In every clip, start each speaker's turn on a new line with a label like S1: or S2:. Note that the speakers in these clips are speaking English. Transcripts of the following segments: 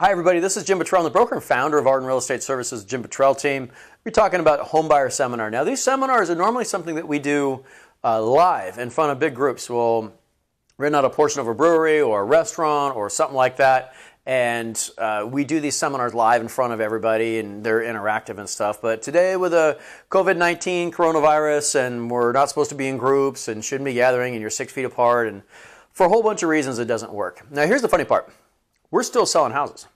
S1: Hi everybody, this is Jim Bottrell, I'm the broker and founder of Arden Real Estate Services, Jim Bottrell Team. We're talking about a home buyer seminar. Now these seminars are normally something that we do live in front of big groups. We'll rent out a portion of a brewery or a restaurant or something like that, and we do these seminars live in front of everybody, and they're interactive and stuff. But today with a COVID-19 coronavirus, and we're not supposed to be in groups and shouldn't be gathering and you're 6 feet apart, and for a whole bunch of reasons it doesn't work. Now here's the funny part. We're still selling houses.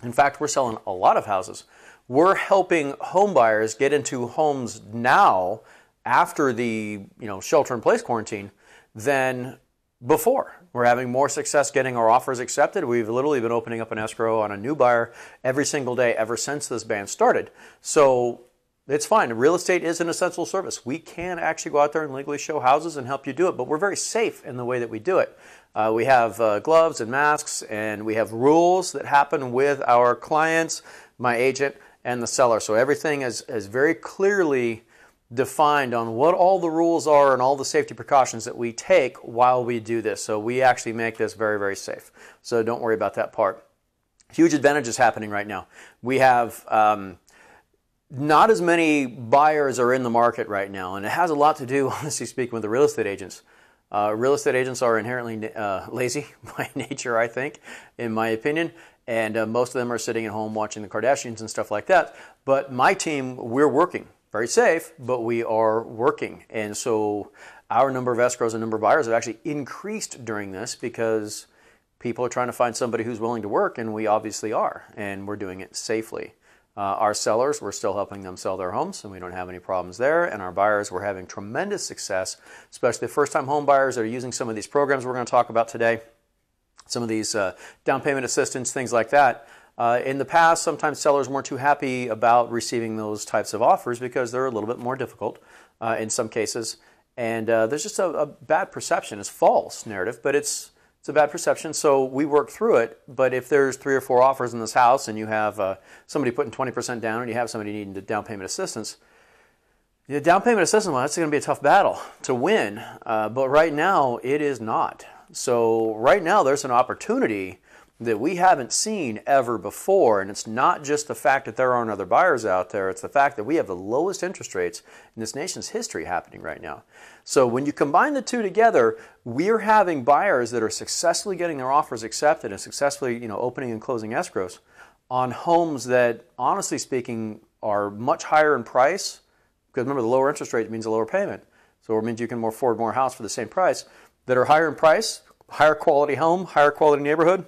S1: In fact, we're selling a lot of houses. We're helping home buyers get into homes now after the shelter-in-place quarantine than before. We're having more success getting our offers accepted. We've literally been opening up an escrow on a new buyer every single day ever since this ban started. So it's fine. Real estate is an essential service. We can actually go out there and legally show houses and help you do it, but we're very safe in the way that we do it. We have gloves and masks, and we have rules that happen with our clients, my agent, and the seller. So everything is very clearly defined on what all the rules are and all the safety precautions that we take while we do this. So we actually make this very, very safe. So don't worry about that part. Huge advantages happening right now. We have not as many buyers are in the market right now, and it has a lot to do, honestly speaking, with the real estate agents. Real estate agents are inherently lazy by nature, I think, in my opinion, and most of them are sitting at home watching the Kardashians and stuff like that. But my team, we're working. Very safe, but we are working. And so our number of escrows and number of buyers have actually increased during this because people are trying to find somebody who's willing to work, and we obviously are, and we're doing it safely. Our sellers, we're still helping them sell their homes, and we don't have any problems there. And our buyers, we're having tremendous success, especially the first-time home buyers that are using some of these programs we're going to talk about today, some of these down payment assistance, things like that. In the past, sometimes sellers weren't too happy about receiving those types of offers because they're a little bit more difficult in some cases. And there's just a bad perception. It's false narrative, but it's a bad perception, so we work through it. But if there's 3 or 4 offers in this house and you have somebody putting 20% down and you have somebody needing the down payment assistance, the down payment assistance, well, that's going to be a tough battle to win. But right now, it is not. So right now, there's an opportunity that we haven't seen ever before, and it's not just the fact that there aren't other buyers out there, it's the fact that we have the lowest interest rates in this nation's history happening right now. So when you combine the two together, we're having buyers that are successfully getting their offers accepted and successfully opening and closing escrows on homes that, honestly speaking, are much higher in price, because remember, the lower interest rate means a lower payment. So it means you can afford more house for the same price, that are higher in price, higher quality home, higher quality neighborhood,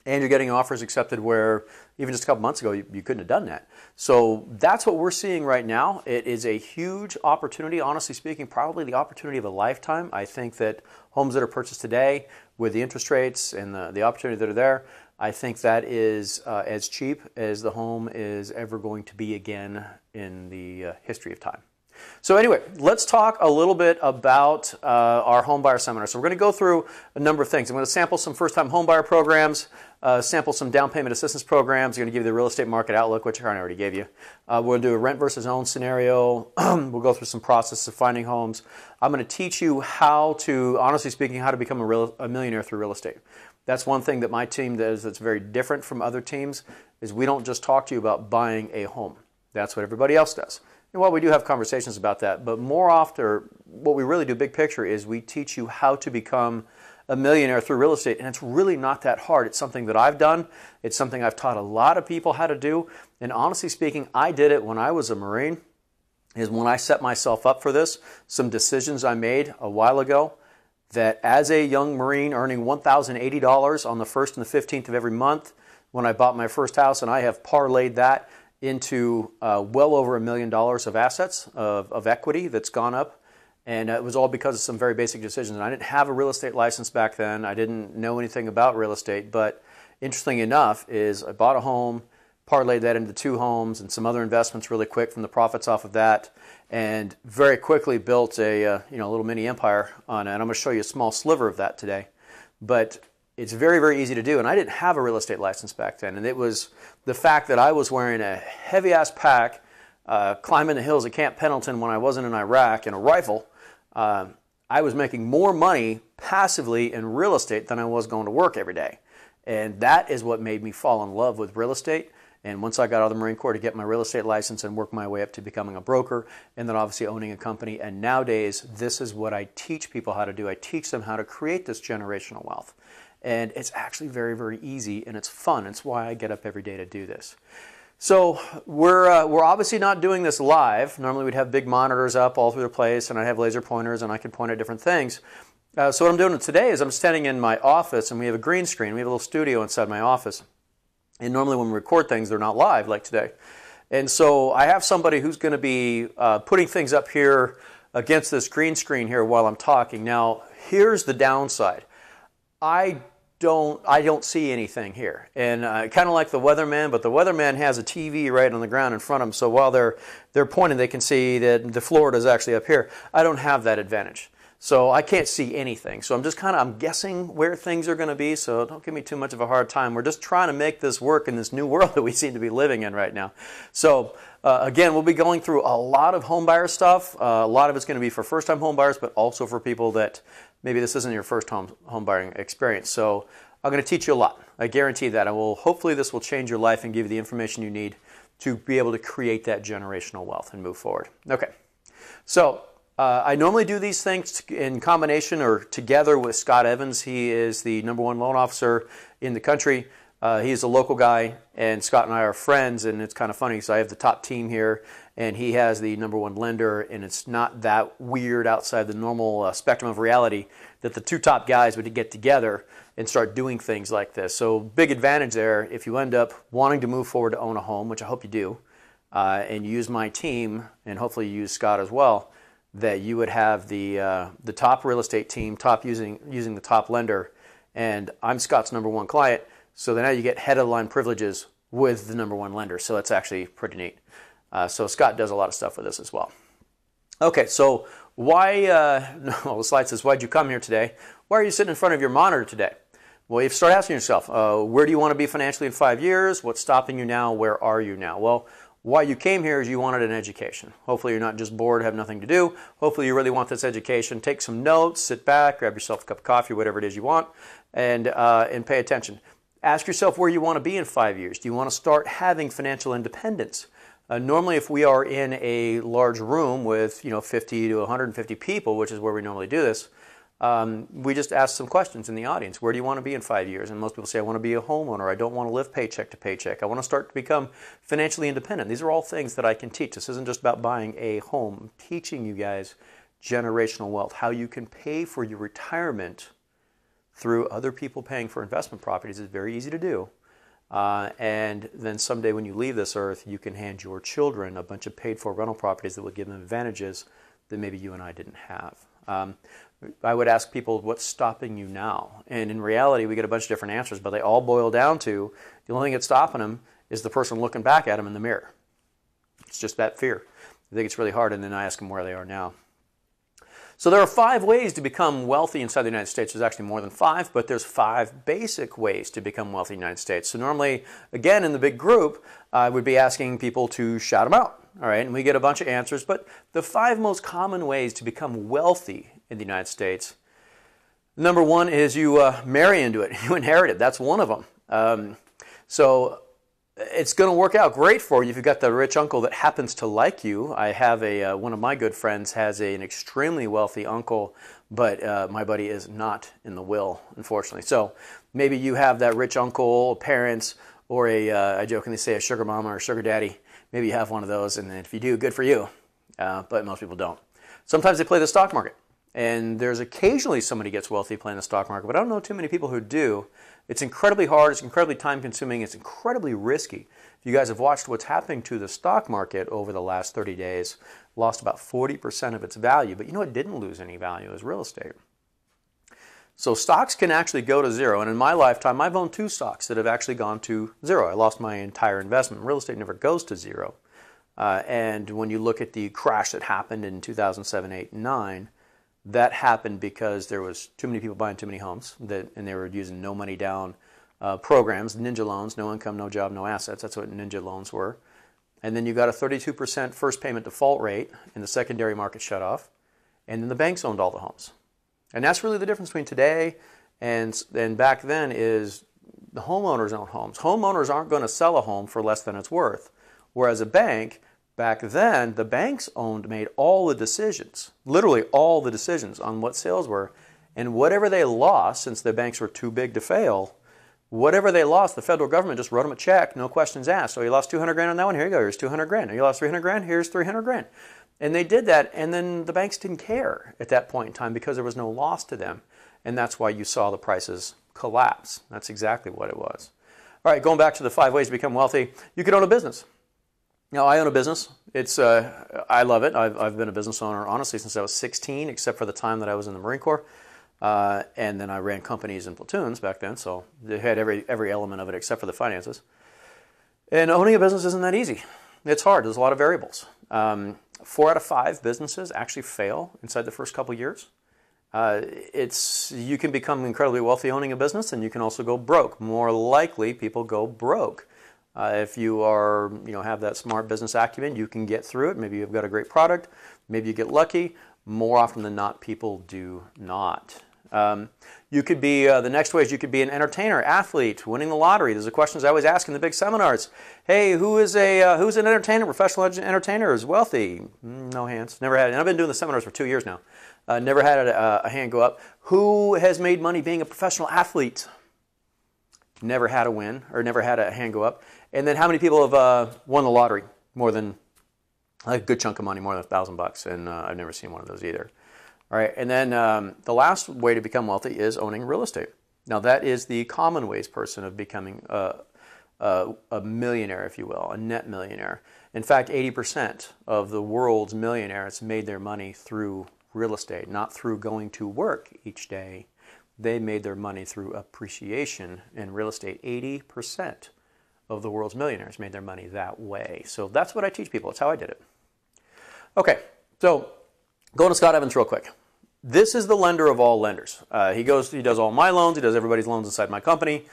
S1: and you're getting offers accepted where even just a couple months ago you couldn't have done that. So that's what we're seeing right now. It is a huge opportunity, honestly speaking, probably the opportunity of a lifetime. I think that homes that are purchased today with the interest rates and the opportunity that are there, I think that is as cheap as the home is ever going to be again in the history of time. So anyway, let's talk a little bit about our home buyer seminar. So we're going to go through a number of things. I'm going to sample some first-time home buyer programs, sample some down payment assistance programs. I'm going to give you the real estate market outlook, which I already gave you. We're going to do a rent versus own scenario. We'll go through some process of finding homes. I'm going to teach you how to, honestly speaking, how to become a millionaire through real estate. That's one thing that my team does that's very different from other teams, is we don't just talk to you about buying a home. That's what everybody else does. And while we do have conversations about that, but more often, what we really do big picture is we teach you how to become a millionaire through real estate, and it's really not that hard. It's something that I've done. It's something I've taught a lot of people how to do, and honestly speaking, I did it when I was a Marine, is when I set myself up for this, some decisions I made a while ago, that as a young Marine earning $1,080 on the 1st and the 15th of every month, when I bought my first house, and I have parlayed that into well over $1 million of assets, of equity that's gone up. And it was all because of some very basic decisions. And I didn't have a real estate license back then. I didn't know anything about real estate. But interestingly enough is I bought a home, parlayed that into 2 homes and some other investments really quick from the profits off of that, and very quickly built a little mini empire on it. And I'm going to show you a small sliver of that today. But it's very, very easy to do. And I didn't have a real estate license back then. And it was the fact that I was wearing a heavy-ass pack, climbing the hills at Camp Pendleton when I wasn't in Iraq, and a rifle. I was making more money passively in real estate than I was going to work every day. And that is what made me fall in love with real estate. And once I got out of the Marine Corps to get my real estate license and work my way up to becoming a broker, and then obviously owning a company. And nowadays, this is what I teach people how to do. I teach them how to create this generational wealth. And it's actually very, very easy, and it's fun. It's why I get up every day to do this. So we're obviously not doing this live. Normally we'd have big monitors up all through the place, and I have laser pointers, and I can point at different things. So what I'm doing today is I'm standing in my office, and we have a green screen. We have a little studio inside my office. And normally when we record things, they're not live like today. And so I have somebody who's going to be putting things up here against this green screen here while I'm talking. Now, here's the downside. I don't see anything here. And kind of like the weatherman, but the weatherman has a TV right on the ground in front of him. So while they're pointing, they can see that the Florida is actually up here. I don't have that advantage. So I can't see anything. So I'm guessing where things are going to be, so don't give me too much of a hard time. We're just trying to make this work in this new world that we seem to be living in right now. So again, we'll be going through a lot of home buyer stuff. A lot of it's going to be for first-time home buyers, but also for people that maybe this isn't your first home buying experience. So I'm going to teach you a lot. I guarantee that. Hopefully this will change your life and give you the information you need to be able to create that generational wealth and move forward. Okay. So I normally do these things in combination or together with Scott Evans. He is the #1 loan officer in the country. He's a local guy, and Scott and I are friends, and it's kind of funny. So I have the top team here, and he has the #1 lender, and it's not that weird outside the normal spectrum of reality that the two top guys would get together and start doing things like this. So big advantage there if you end up wanting to move forward to own a home, which I hope you do, and you use my team, and hopefully you use Scott as well, that you would have the top real estate team, using the top lender, and I'm Scott's #1 client, so then now you get head of the line privileges with the #1 lender, so that's actually pretty neat. So Scott does a lot of stuff with this as well. Okay, so why, the slide says, why'd you come here today? Why are you sitting in front of your monitor today? Well, you start asking yourself, where do you want to be financially in 5 years? What's stopping you now? Where are you now? Well, why you came here is you wanted an education. Hopefully you're not just bored, have nothing to do. Hopefully you really want this education. Take some notes, sit back, grab yourself a cup of coffee, whatever it is you want, and pay attention. Ask yourself where you want to be in 5 years. Do you want to start having financial independence? Normally if we are in a large room with 50 to 150 people, which is where we normally do this, we just ask some questions in the audience. Where do you want to be in 5 years? And most people say, I want to be a homeowner. I don't want to live paycheck to paycheck. I want to start to become financially independent. These are all things that I can teach. This isn't just about buying a home. I'm teaching you guys generational wealth, how you can pay for your retirement through other people paying for investment properties. Is very easy to do. And then someday when you leave this earth, you can hand your children a bunch of paid for rental properties that will give them advantages that maybe you and I didn't have. I would ask people, what's stopping you now? And in reality, we get a bunch of different answers, but they all boil down to the only thing that's stopping them is the person looking back at them in the mirror. It's just that fear. I think it's really hard, and then I ask them where they are now. So there are 5 ways to become wealthy inside the United States. There's actually more than 5, but there's 5 basic ways to become wealthy in the United States. So normally, again, in the big group, I would be asking people to shout them out. All right, and we get a bunch of answers, but the 5 most common ways to become wealthy in the United States. #1 is you marry into it. You inherit it. That's one of them. So it's going to work out great for you if you've got the rich uncle that happens to like you. I have one of my good friends has an extremely wealthy uncle, but my buddy is not in the will, unfortunately. So maybe you have that rich uncle, parents, or I jokingly say a sugar mama or a sugar daddy. Maybe you have one of those, and if you do, good for you. But most people don't. Sometimes they play the stock market. And there's occasionally somebody gets wealthy playing the stock market, but I don't know too many people who do. It's incredibly hard, it's incredibly time consuming, it's incredibly risky. If you guys have watched what's happening to the stock market over the last 30 days, lost about 40% of its value, but you know what didn't lose any value is real estate. So stocks can actually go to zero, and in my lifetime I've owned 2 stocks that have actually gone to zero. I lost my entire investment. Real estate never goes to zero. And when you look at the crash that happened in 2007, 8, and 9, that happened because there was too many people buying too many homes, and they were using no money down programs, ninja loans, no income, no job, no assets. That's what ninja loans were. And then you got a 32% first payment default rate, and the secondary market shut off, and then the banks owned all the homes. And that's really the difference between today and back then is the homeowners own homes. Homeowners aren't going to sell a home for less than it's worth. Whereas a bank, back then, the banks made all the decisions, literally all the decisions on what sales were. And whatever they lost, since the banks were too big to fail, whatever they lost, the federal government just wrote them a check, no questions asked. So you lost 200 grand on that one, here you go, here's 200 grand. You lost 300 grand, here's 300 grand. And they did that, and then the banks didn't care at that point in time because there was no loss to them. And that's why you saw the prices collapse. That's exactly what it was. All right, going back to the 5 ways to become wealthy, you could own a business. Now, I own a business. I love it. I've been a business owner, honestly, since I was 16, except for the time that I was in the Marine Corps. And then I ran companies and platoons back then, so they had every element of it except for the finances. And owning a business isn't that easy. It's hard. There's a lot of variables. 4 out of 5 businesses actually fail inside the first couple years. You can become incredibly wealthy owning a business, and you can also go broke. More likely, people go broke. If you have that smart business acumen, you can get through it. Maybe you've got a great product. Maybe you get lucky. More often than not, people do not. You could be, the next way is you could be an entertainer, athlete, winning the lottery. Those are questions I always ask in the big seminars. Hey, who's an entertainer, professional entertainer, is wealthy? No hands. Never had it. And I've been doing the seminars for 2 years now. Never had a hand go up. Who has made money being a professional athlete? Never had a win, or never had a hand go up. And then how many people have won the lottery? More than a good chunk of money, more than $1,000, and I've never seen one of those either. All right, and then the last way to become wealthy is owning real estate. Now that is the common ways person of becoming a millionaire, if you will, a net millionaire. In fact, 80% of the world's millionaires made their money through real estate, not through going to work each day. They made their money through appreciation in real estate. 80% of the world's millionaires made their money that way. So that's what I teach people. It's how I did it. Okay, so going to Scott Evans real quick. This is the lender of all lenders. He does all my loans. He does everybody's loans inside my company.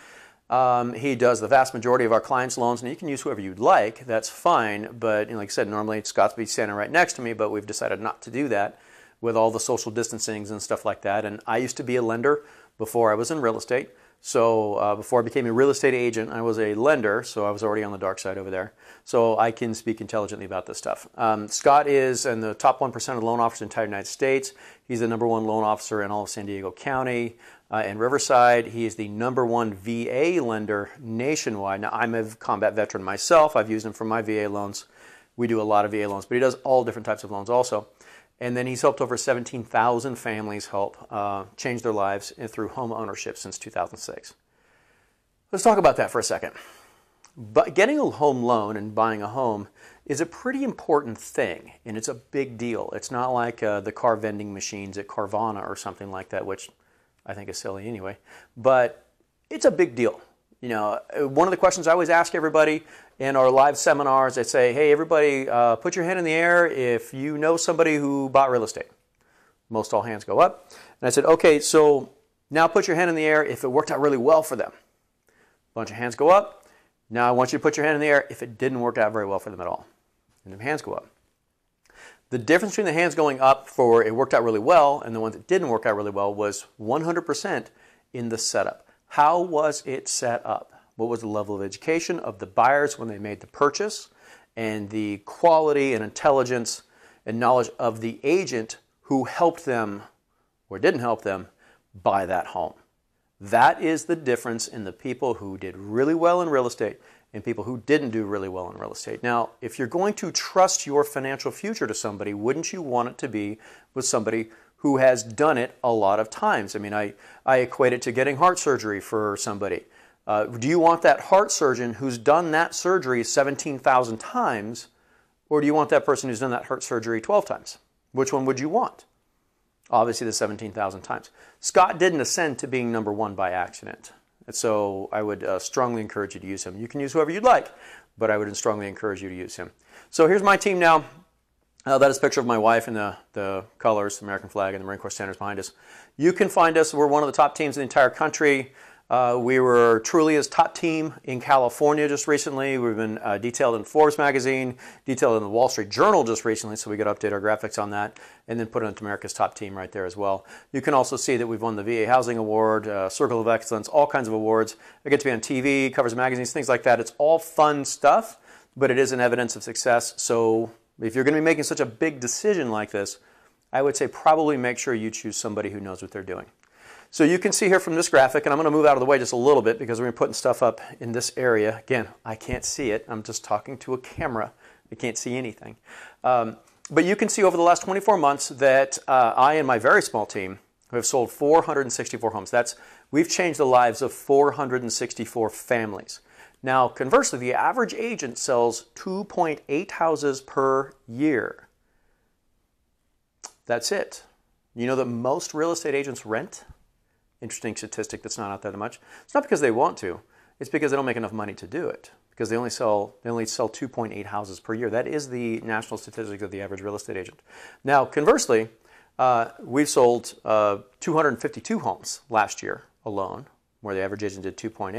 S1: He does the vast majority of our clients' loans, and you can use whoever you'd like. That's fine, but like I said, normally Scott's be standing right next to me, but we've decided not to do that with all the social distancings and stuff like that. And I used to be a lender before I was in real estate. So before I became a real estate agent, I was a lender, so I was already on the dark side over there. So I can speak intelligently about this stuff. Scott is in the top 1% of loan officers in the entire United States. He's the #1 loan officer in all of San Diego County and Riverside. He is the #1 VA lender nationwide. Now, I'm a combat veteran myself. I've used him for my VA loans. We do a lot of VA loans, but he does all different types of loans also. And then he's helped over 17,000 families change their lives through home ownership since 2006. Let's talk about that for a second. But getting a home loan and buying a home is a pretty important thing, and it's a big deal. It's not like the car vending machines at Carvana or something like that, which I think is silly anyway. But it's a big deal. You know, one of the questions I always ask everybody in our live seminars, I say, hey, everybody, put your hand in the air if you know somebody who bought real estate. Most all hands go up. And I said, okay, so now put your hand in the air if it worked out really well for them. A bunch of hands go up. Now I want you to put your hand in the air if it didn't work out very well for them at all. And the hands go up. The difference between the hands going up for it worked out really well and the ones that didn't work out really well was 100% in the setup. How was it set up? What was the level of education of the buyers when they made the purchase, and the quality and intelligence and knowledge of the agent who helped them or didn't help them buy that home? That is the difference in the people who did really well in real estate and people who didn't do really well in real estate. Now, if you're going to trust your financial future to somebody, wouldn't you want it to be with somebody who has done it a lot of times? I mean, I equate it to getting heart surgery for somebody. Do you want that heart surgeon who's done that surgery 17,000 times, or do you want that person who's done that heart surgery 12 times? Which one would you want? Obviously the 17,000 times. Scott didn't ascend to being #1 by accident. And so I would strongly encourage you to use him. You can use whoever you'd like, but I would strongly encourage you to use him. So here's my team now. That is a picture of my wife and the colors, the American flag and the Marine Corps standards behind us. You can find us. We're one of the top teams in the entire country. We were Trulia's top team in California just recently. We've been detailed in Forbes magazine, detailed in the Wall Street Journal just recently, so we got to update our graphics on that, and then put it into America's top team right there as well. You can also see that we've won the VA Housing Award, Circle of Excellence, all kinds of awards. I get to be on TV, covers of magazines, things like that. It's all fun stuff, but it is an evidence of success. So if you're going to be making such a big decision like this, I would say probably make sure you choose somebody who knows what they're doing. So you can see here from this graphic, and I'm going to move out of the way just a little bit because we're putting stuff up in this area. Again, I can't see it. I'm just talking to a camera. I can't see anything. But you can see over the last 24 months that I and my very small team have sold 464 homes. We've changed the lives of 464 families. Now, conversely, the average agent sells 2.8 houses per year. That's it. You know that most real estate agents rent? Interesting statistic that's not out there that much. It's not because they want to. It's because they don't make enough money to do it. Because they only sell 2.8 houses per year. That is the national statistic of the average real estate agent. Now, conversely, we've sold 252 homes last year alone, where the average agent did 2.8.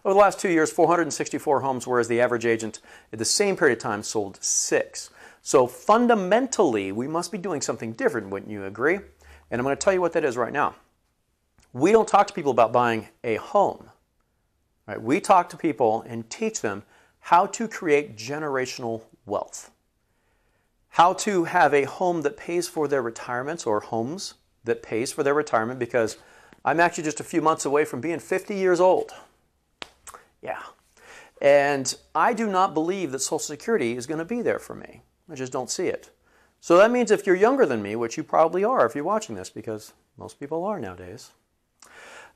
S1: Over the last 2 years, 464 homes, whereas the average agent at the same period of time sold 6. So fundamentally, we must be doing something different, wouldn't you agree? And I'm going to tell you what that is right now. We don't talk to people about buying a home. Right? We talk to people and teach them how to create generational wealth. How to have a home that pays for their retirements, or homes that pays for their retirement, because I'm actually just a few months away from being 50 years old. Yeah. And I do not believe that Social Security is going to be there for me. I just don't see it. So that means if you're younger than me, which you probably are if you're watching this, because most people are nowadays,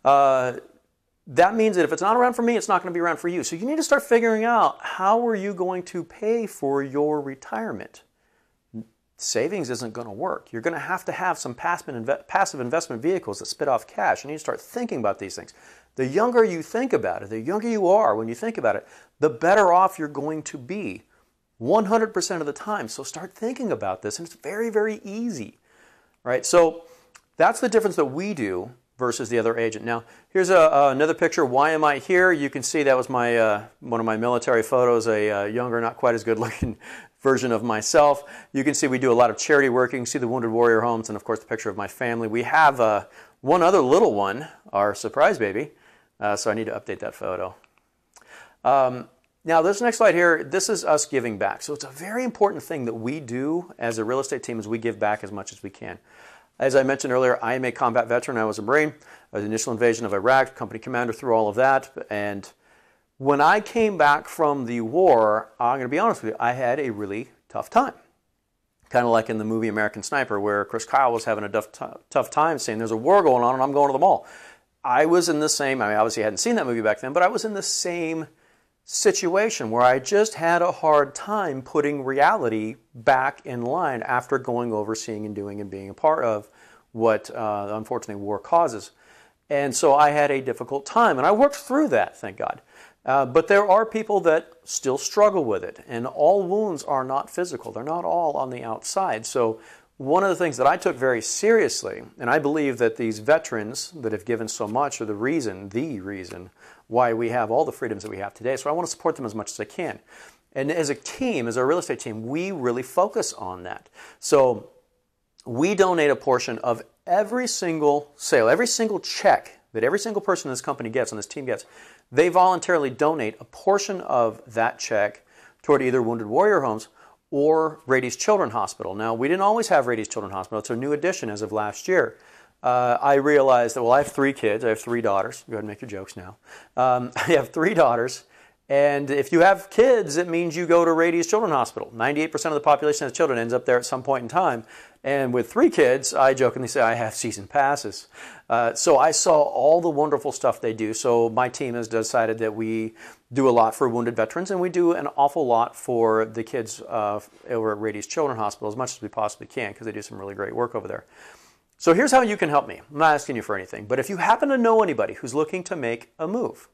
S1: that means that if it's not around for me, it's not going to be around for you. So you need to start figuring out, how are you going to pay for your retirement? Savings isn't going to work. You're going to have some passive investment vehicles that spit off cash. You need to start thinking about these things. The younger you think about it, the younger you are when you think about it, the better off you're going to be 100% of the time. So start thinking about this, and it's very, very easy. Right? So that's the difference that we do versus the other agent. Now, here's another picture. Why am I here? You can see that was my one of my military photos, a younger, not quite as good-looking version of myself. You can see we do a lot of charity work. You can see the Wounded Warrior homes, and of course the picture of my family. We have one other little one, our surprise baby, so I need to update that photo. Now, this next slide here, this is us giving back. So it's a very important thing that we do as a real estate team, is we give back as much as we can. As I mentioned earlier, I am a combat veteran. I was a Marine. I was the initial invasion of Iraq, company commander through all of that. And when I came back from the war, I'm going to be honest with you, I had a really tough time. Kind of like in the movie American Sniper, where Chris Kyle was having a tough time saying there's a war going on and I'm going to the mall. I was in the same, I mean, obviously I hadn't seen that movie back then, but I was in the same situation where I just had a hard time putting reality back in line after going over, seeing and doing and being a part of what unfortunately war causes. And so I had a difficult time, and I worked through that, thank God. But there are people that still struggle with it, and all wounds are not physical. They're not all on the outside. So one of the things that I took very seriously, and I believe that these veterans that have given so much are the reason why we have all the freedoms that we have today. So I want to support them as much as I can. And as a team, as a real estate team, we really focus on that. So we donate a portion of every single sale, every single check that every single person in this company gets, on this team gets, they voluntarily donate a portion of that check toward either Wounded Warrior Homes or Rady's Children's Hospital. Now, we didn't always have Rady's Children's Hospital. It's a new addition as of last year. I realized that, well, I have 3 kids. I have 3 daughters. Go ahead and make your jokes now. I have 3 daughters. And if you have kids, it means you go to Rady's Children's Hospital. 98% of the population has children, ends up there at some point in time. And with 3 kids, I jokingly say I have season passes. So I saw all the wonderful stuff they do. So my team has decided that we do a lot for wounded veterans, and we do an awful lot for the kids over at Rady's Children's Hospital, as much as we possibly can, because they do some really great work over there. So here's how you can help me. I'm not asking you for anything, but if you happen to know anybody who's looking to make a move,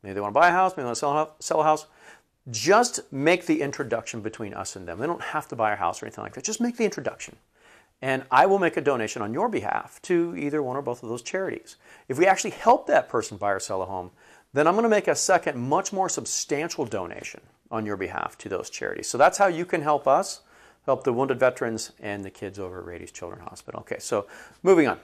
S1: maybe they want to buy a house, maybe they want to sell a house, just make the introduction between us and them. They don't have to buy a house or anything like that. Just make the introduction. and I will make a donation on your behalf to either one or both of those charities. If we actually help that person buy or sell a home, then I'm going to make a second, much more substantial donation on your behalf to those charities. So that's how you can help us, help the wounded veterans and the kids over at Rady's Children's Hospital. Okay, so moving on.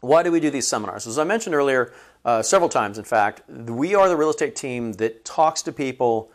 S1: Why do we do these seminars? As I mentioned earlier, several times in fact, we are the real estate team that talks to people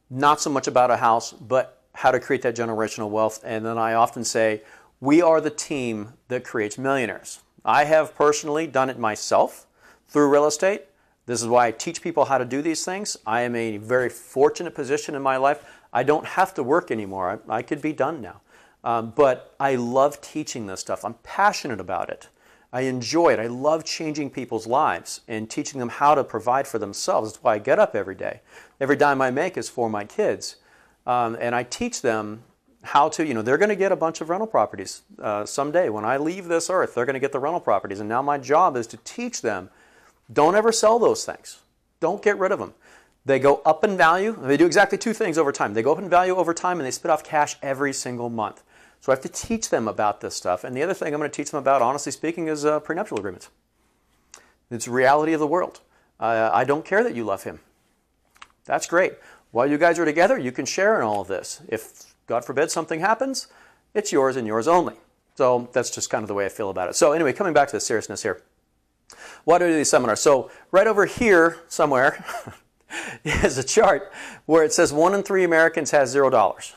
S1: not so much about a house, but how to create that generational wealth. And then I often say, we are the team that creates millionaires. I have personally done it myself through real estate. This is why I teach people how to do these things. I am in a very fortunate position in my life. I don't have to work anymore. I could be done now. But I love teaching this stuff. I'm passionate about it. I enjoy it. I love changing people's lives and teaching them how to provide for themselves. That's why I get up every day. Every dime I make is for my kids. And I teach them how to, they're going to get a bunch of rental properties someday. When I leave this earth, they're going to get the rental properties. And now my job is to teach them, don't ever sell those things. Don't get rid of them. They go up in value. They do exactly two things over time. They go up in value over time and they spit off cash every single month. So I have to teach them about this stuff. And the other thing I'm going to teach them about, honestly speaking, is prenuptial agreements. It's the reality of the world. I don't care that you love him. That's great. While you guys are together, you can share in all of this. If, God forbid, something happens, it's yours and yours only. So that's just kind of the way I feel about it. So anyway, coming back to the seriousness here. Why do we do these seminars? So right over here somewhere is a chart where it says 1 in 3 Americans has $0.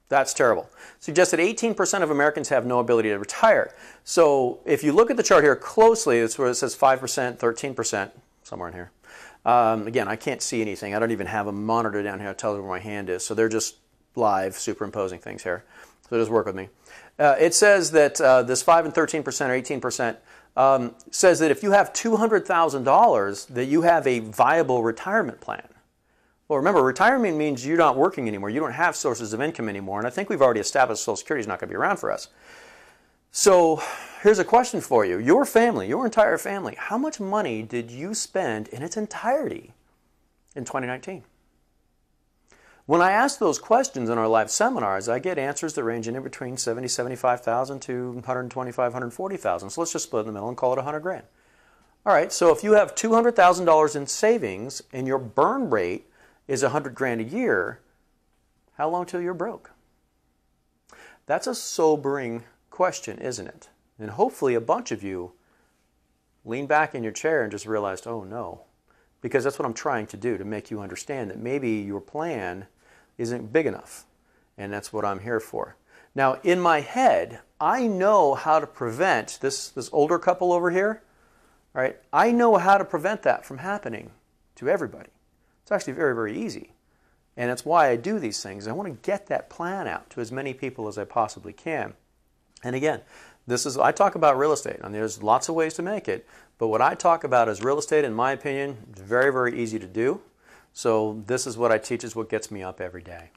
S1: That's terrible. Suggests that 18% of Americans have no ability to retire. So if you look at the chart here closely, it's where it says 5%, 13%, somewhere in here. Again, I can't see anything. I don't even have a monitor down here to tell you where my hand is. So they're just live superimposing things here. So just work with me. It says that this 5 and 13% or 18% says that if you have $200,000 that you have a viable retirement plan. Well, remember, retirement means you're not working anymore. You don't have sources of income anymore. And I think we've already established Social Security is not going to be around for us. So here's a question for you. Your family, your entire family, how much money did you spend in its entirety in 2019? When I ask those questions in our live seminars, I get answers that range in between $70,000, $75,000 to $125,000, $140,000. So let's just split in the middle and call it $100,000. All right, so if you have $200,000 in savings and your burn rate is $100,000 a year, how long till you're broke? That's a sobering question, isn't it? And hopefully a bunch of you lean back in your chair and just realized, oh no, because that's what I'm trying to do, to make you understand that maybe your plan isn't big enough, and that's what I'm here for. Now, in my head, I know how to prevent this older couple over here, right? I know how to prevent that from happening to everybody. It's actually very, very easy. And that's why I do these things. I want to get that plan out to as many people as I possibly can. And again, I talk about real estate, and there's lots of ways to make it, but what I talk about is real estate, in my opinion, it's very, very easy to do. So this is what I teach, is what gets me up every day.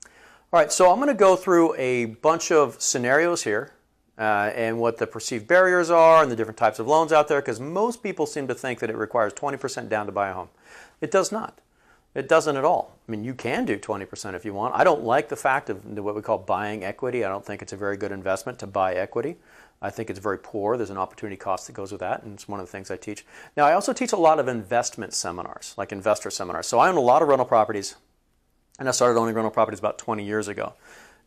S1: All right, so I'm going to go through a bunch of scenarios here and what the perceived barriers are and the different types of loans out there, because most people seem to think that it requires 20% down to buy a home. It does not. It doesn't at all. I mean, you can do 20% if you want. I don't like the fact of what we call buying equity. I don't think it's a very good investment to buy equity. I think it's very poor. There's an opportunity cost that goes with that, and it's one of the things I teach. Now, I also teach a lot of investment seminars, like investor seminars. So I own a lot of rental properties, and I started owning rental properties about 20 years ago.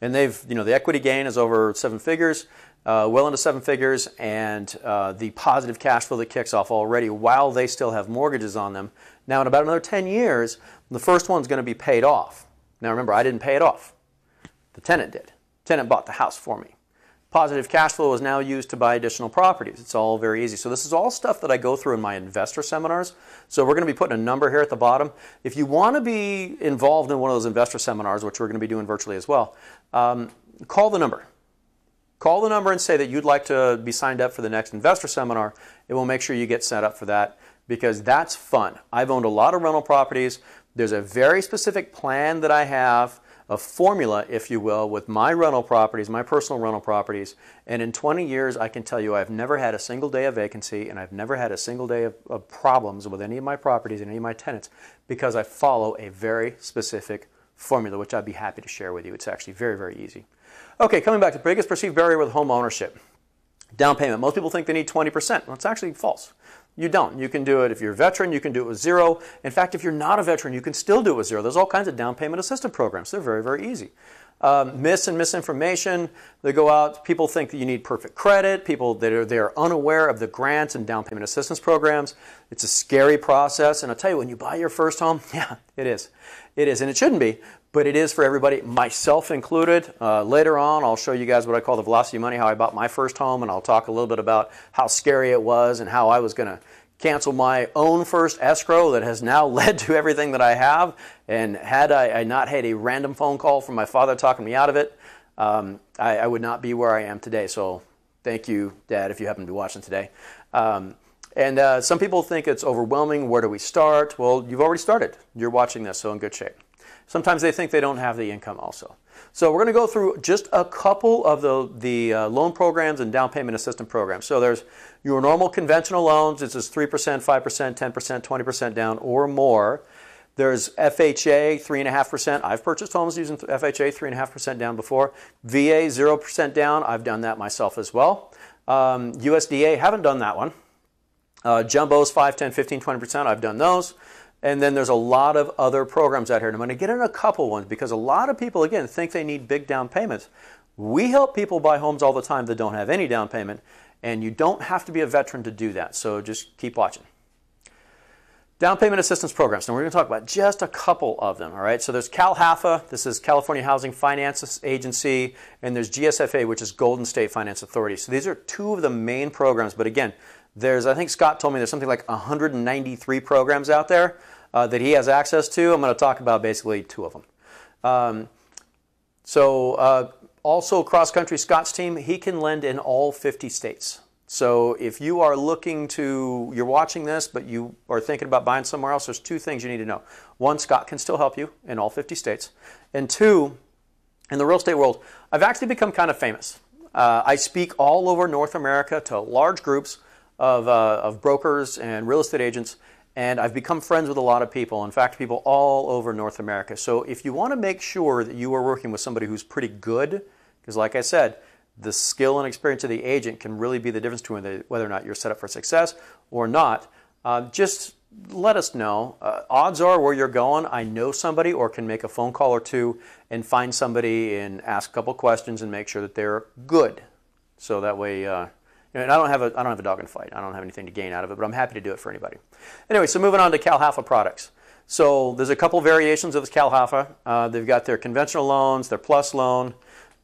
S1: And the equity gain is over 7 figures, well into 7 figures, and the positive cash flow that kicks off already while they still have mortgages on them. Now, in about another 10 years, the first one's going to be paid off. Now, remember, I didn't pay it off. The tenant did. The tenant bought the house for me. Positive cash flow is now used to buy additional properties. It's all very easy. So this is all stuff that I go through in my investor seminars. So we're going to be putting a number here at the bottom. If you want to be involved in one of those investor seminars, which we're going to be doing virtually as well, call the number. Call the number and say that you'd like to be signed up for the next investor seminar, and we'll make sure you get set up for that, because that's fun. I've owned a lot of rental properties. There's a very specific plan that I have, a formula, if you will, with my rental properties, my personal rental properties. And in 20 years, I can tell you I've never had a single day of vacancy, and I've never had a single day of problems with any of my properties and any of my tenants, because I follow a very specific formula, which I'd be happy to share with you. It's actually very, very easy. Okay, coming back to the biggest perceived barrier with home ownership. Down payment. Most people think they need 20%. Well, it's actually false. You don't. You can do it if you're a veteran, you can do it with zero. In fact, if you're not a veteran, you can still do it with zero. There's all kinds of down payment assistance programs. They're very, very easy. Misinformation. They go out. People think that you need perfect credit. People that they're unaware of the grants and down payment assistance programs. It's a scary process. And I'll tell you, when you buy your first home, yeah, it is. It is, and it shouldn't be, but it is for everybody, myself included. Later on, I'll show you guys what I call the velocity of money, how I bought my first home, and I'll talk a little bit about how scary it was and how I was going to cancel my own first escrow that has now led to everything that I have. And had I not had a random phone call from my father talking me out of it, I would not be where I am today. So thank you, Dad, if you happen to be watching today. Some people think it's overwhelming. Where do we start? Well, you've already started. You're watching this, so in good shape. Sometimes they think they don't have the income also. So we're going to go through just a couple of the loan programs and down payment assistance programs. So there's your normal conventional loans. This is 3%, 5%, 10%, 20% down or more. There's FHA, 3.5%. I've purchased homes using FHA, 3.5% down before. VA, 0% down. I've done that myself as well. USDA, haven't done that one. Jumbos, 5, 10, 15, 20%. I've done those. And then there's a lot of other programs out here. And I'm going to get in a couple ones because a lot of people, again, think they need big down payments. We help people buy homes all the time that don't have any down payment. And you don't have to be a veteran to do that. So just keep watching. Down payment assistance programs. Now we're going to talk about just a couple of them. All right. So there's CalHFA. This is California Housing Finance Agency. And there's GSFA, which is Golden State Finance Authority. So these are two of the main programs. But again, I think Scott told me there's something like 193 programs out there that he has access to. I'm going to talk about basically two of them. Also Cross Country Scott's team, he can lend in all 50 states. So if you are you're watching this, but you are thinking about buying somewhere else, there's two things you need to know. One, Scott can still help you in all 50 states. And two, in the real estate world, I've actually become kind of famous. I speak all over North America to large groups of brokers and real estate agents, and I've become friends with a lot of people. In fact, people all over North America. So if you want to make sure that you are working with somebody who's pretty good, because like I said, the skill and experience of the agent can really be the difference between whether or not you're set up for success or not, just let us know. Odds are where you're going, I know somebody or can make a phone call or two and find somebody and ask a couple questions and make sure that they're good. So that way, and I don't have a dog in the fight. I don't have anything to gain out of it, but I'm happy to do it for anybody. Anyway, so moving on to CalHFA products. So there's a couple variations of this CalHFA. They've got their conventional loans, their plus loan,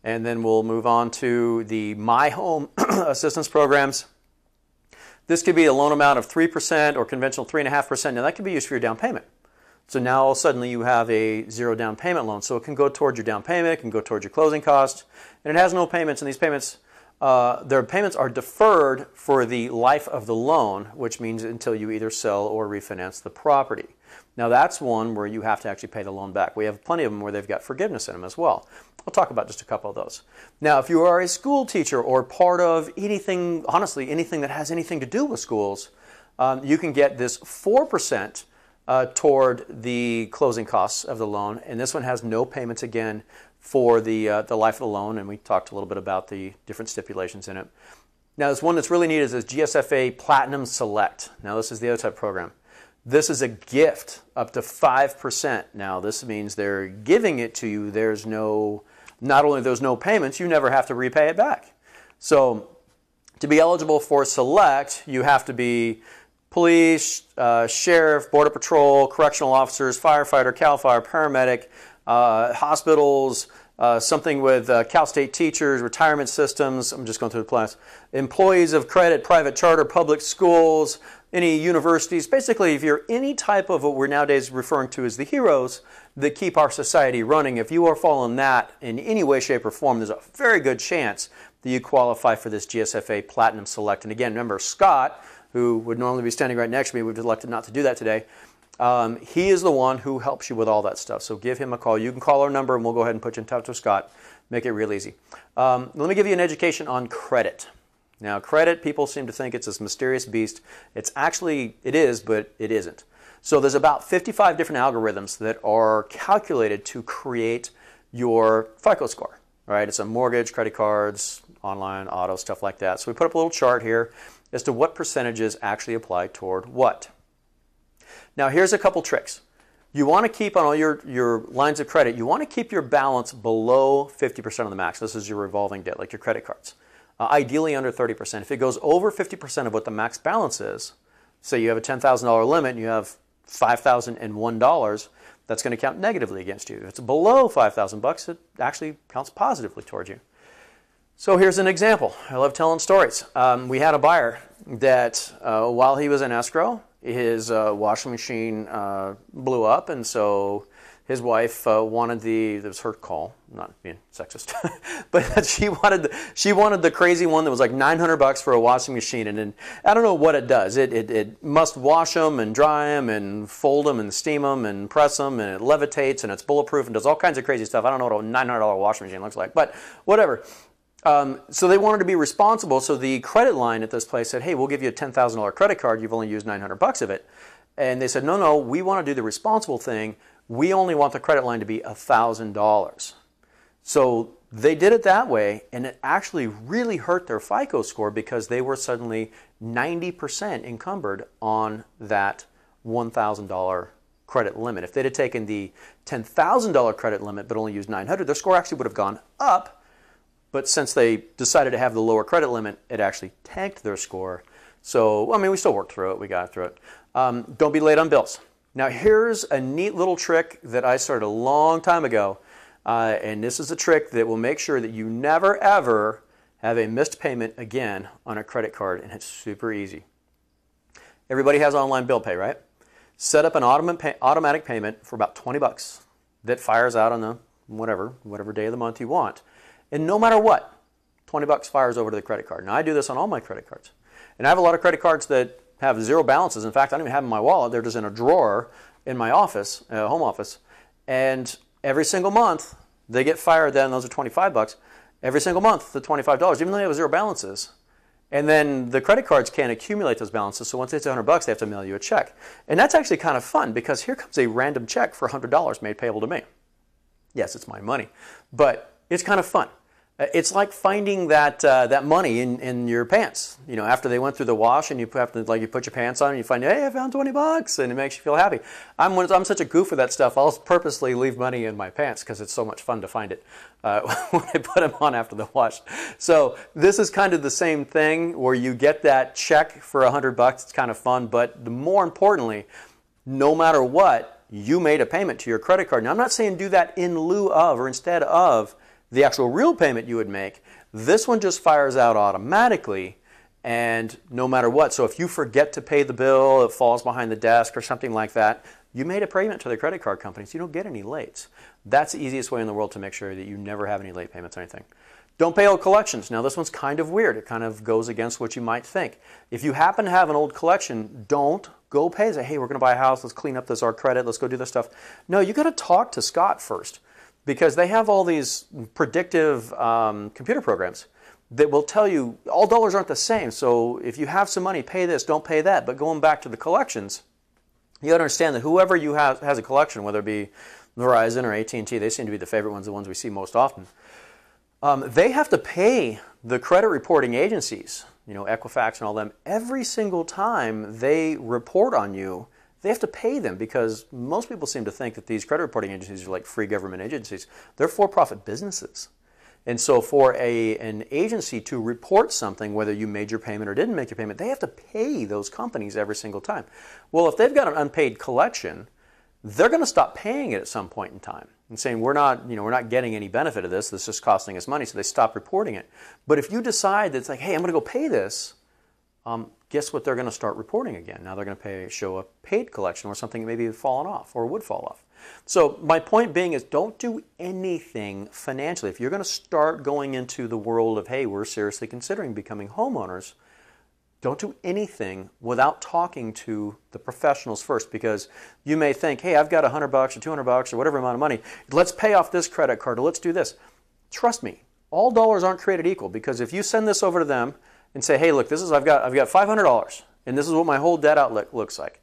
S1: and then we'll move on to the My Home assistance programs. This could be a loan amount of 3% or conventional 3.5%. Now that could be used for your down payment. So now suddenly you have a zero down payment loan. So it can go towards your down payment, it can go towards your closing costs, and it has no payments, and these payments their payments are deferred for the life of the loan, which means until you either sell or refinance the property. Now that's one where you have to actually pay the loan back. We have plenty of them where they've got forgiveness in them as well. I'll talk about just a couple of those. Now if you are a school teacher or part of anything, honestly anything that has anything to do with schools, you can get this 4% toward the closing costs of the loan, and this one has no payments again for the life of the loan, and we talked a little bit about the different stipulations in it. Now this one that's really neat is this GSFA Platinum Select. Now this is the other type of program. This is a gift up to 5%. Now this means they're giving it to you. Not only there's no payments, you never have to repay it back. So to be eligible for Select, you have to be police, sheriff, border patrol, correctional officers, firefighter, CAL FIRE, paramedic, hospitals, something with Cal State teachers, retirement systems, I'm just going through the class, employees of credit, private charter, public schools, any universities. Basically, if you're any type of what we're nowadays referring to as the heroes that keep our society running, if you are following that in any way, shape, or form, there's a very good chance that you qualify for this GSFA Platinum Select. And again, remember Scott, who would normally be standing right next to me, we've elected not to do that today. He is the one who helps you with all that stuff. So give him a call. You can call our number and we'll go ahead and put you in touch with Scott. Make it real easy. Let me give you an education on credit. Now credit, people seem to think it's this mysterious beast. It is, but it isn't. So there's about 55 different algorithms that are calculated to create your FICO score, right? It's a mortgage, credit cards, online, auto, stuff like that. So we put up a little chart here as to what percentages actually apply toward what. Now here's a couple tricks. You want to keep on all your lines of credit, you want to keep your balance below 50% of the max. This is your revolving debt, like your credit cards. Ideally under 30%. If it goes over 50% of what the max balance is, say you have a $10,000 limit and you have $5,001, that's going to count negatively against you. If it's below $5,000, it actually counts positively towards you. So here's an example. I love telling stories. We had a buyer that while he was in escrow, his washing machine blew up, and so his wife wanted it was her call, not being sexist, but she wanted the crazy one that was like $900 for a washing machine, and then, I don't know what it does. It must wash them and dry them and fold them and steam them and press them, and it levitates and it's bulletproof and does all kinds of crazy stuff. I don't know what a $900 washing machine looks like, but whatever. So they wanted to be responsible, so the credit line at this place said, hey, we'll give you a $10,000 credit card, you've only used $900 of it. And they said, no, we want to do the responsible thing, we only want the credit line to be $1,000. So they did it that way, and it actually really hurt their FICO score because they were suddenly 90% encumbered on that $1,000 credit limit. If they'd have taken the $10,000 credit limit but only used $900, their score actually would have gone up. But since they decided to have the lower credit limit, it actually tanked their score. So, I mean, we still worked through it. We got through it. Don't be late on bills. Now, here's a neat little trick that I started a long time ago. And this is a trick that will make sure that you never, ever have a missed payment again on a credit card. And it's super easy. Everybody has online bill pay, right? Set up an automatic payment for about $20 that fires out on the whatever day of the month you want. And no matter what, $20 fires over to the credit card. Now, I do this on all my credit cards. And I have a lot of credit cards that have zero balances. In fact, I don't even have them in my wallet. They're just in a drawer in my office, home office. And every single month, they get fired then. Those are $25. Every single month, the $25, even though they have zero balances. And then the credit cards can't accumulate those balances. So once it's $100, they have to mail you a check. And that's actually kind of fun because here comes a random check for $100 made payable to me. Yes, it's my money, but it's kind of fun. It's like finding that money in your pants. You know, after they went through the wash and you have to, like, you put your pants on and you find, hey, I found $20, and it makes you feel happy. I'm such a goof with that stuff. I'll purposely leave money in my pants because it's so much fun to find it when I put them on after the wash. So this is kind of the same thing where you get that check for $100. It's kind of fun, but more importantly, no matter what, you made a payment to your credit card. Now, I'm not saying do that in lieu of or instead of the actual real payment you would make. This one just fires out automatically, and no matter what. So if you forget to pay the bill, it falls behind the desk or something like that, you made a payment to the credit card company, so you don't get any lates. That's the easiest way in the world to make sure that you never have any late payments or anything. Don't pay old collections. Now, this one's kind of weird. It kind of goes against what you might think. If you happen to have an old collection, don't go pay. Say, hey, we're going to buy a house. Let's clean up our credit. Let's go do this stuff. No, you got to talk to Scott first, because they have all these predictive computer programs that will tell you all dollars aren't the same. So if you have some money, pay this, don't pay that. But going back to the collections, you got to understand that whoever you have has a collection, whether it be Verizon or AT&T, they seem to be the favorite ones, the ones we see most often. They have to pay the credit reporting agencies, you know, Equifax and all them, every single time they report on you. They have to pay them because most people seem to think that these credit reporting agencies are like free government agencies. They're for-profit businesses. And so for an agency to report something, whether you made your payment or didn't make your payment, they have to pay those companies every single time. Well, if they've got an unpaid collection, they're going to stop paying it at some point in time and saying, we're not getting any benefit of this. This is just costing us money, so they stop reporting it. But if you decide that it's like, hey, I'm going to go pay this, guess what they're going to start reporting again? Now they're going to show a paid collection or something that maybe had fallen off or would fall off. So my point being is don't do anything financially. If you're going to start going into the world of, hey, we're seriously considering becoming homeowners, don't do anything without talking to the professionals first, because you may think, hey, I've got $100 or $200 or whatever amount of money. Let's pay off this credit card or let's do this. Trust me, all dollars aren't created equal, because if you send this over to them and say, hey, look, I've got $500 and this is what my whole debt outlook looks like.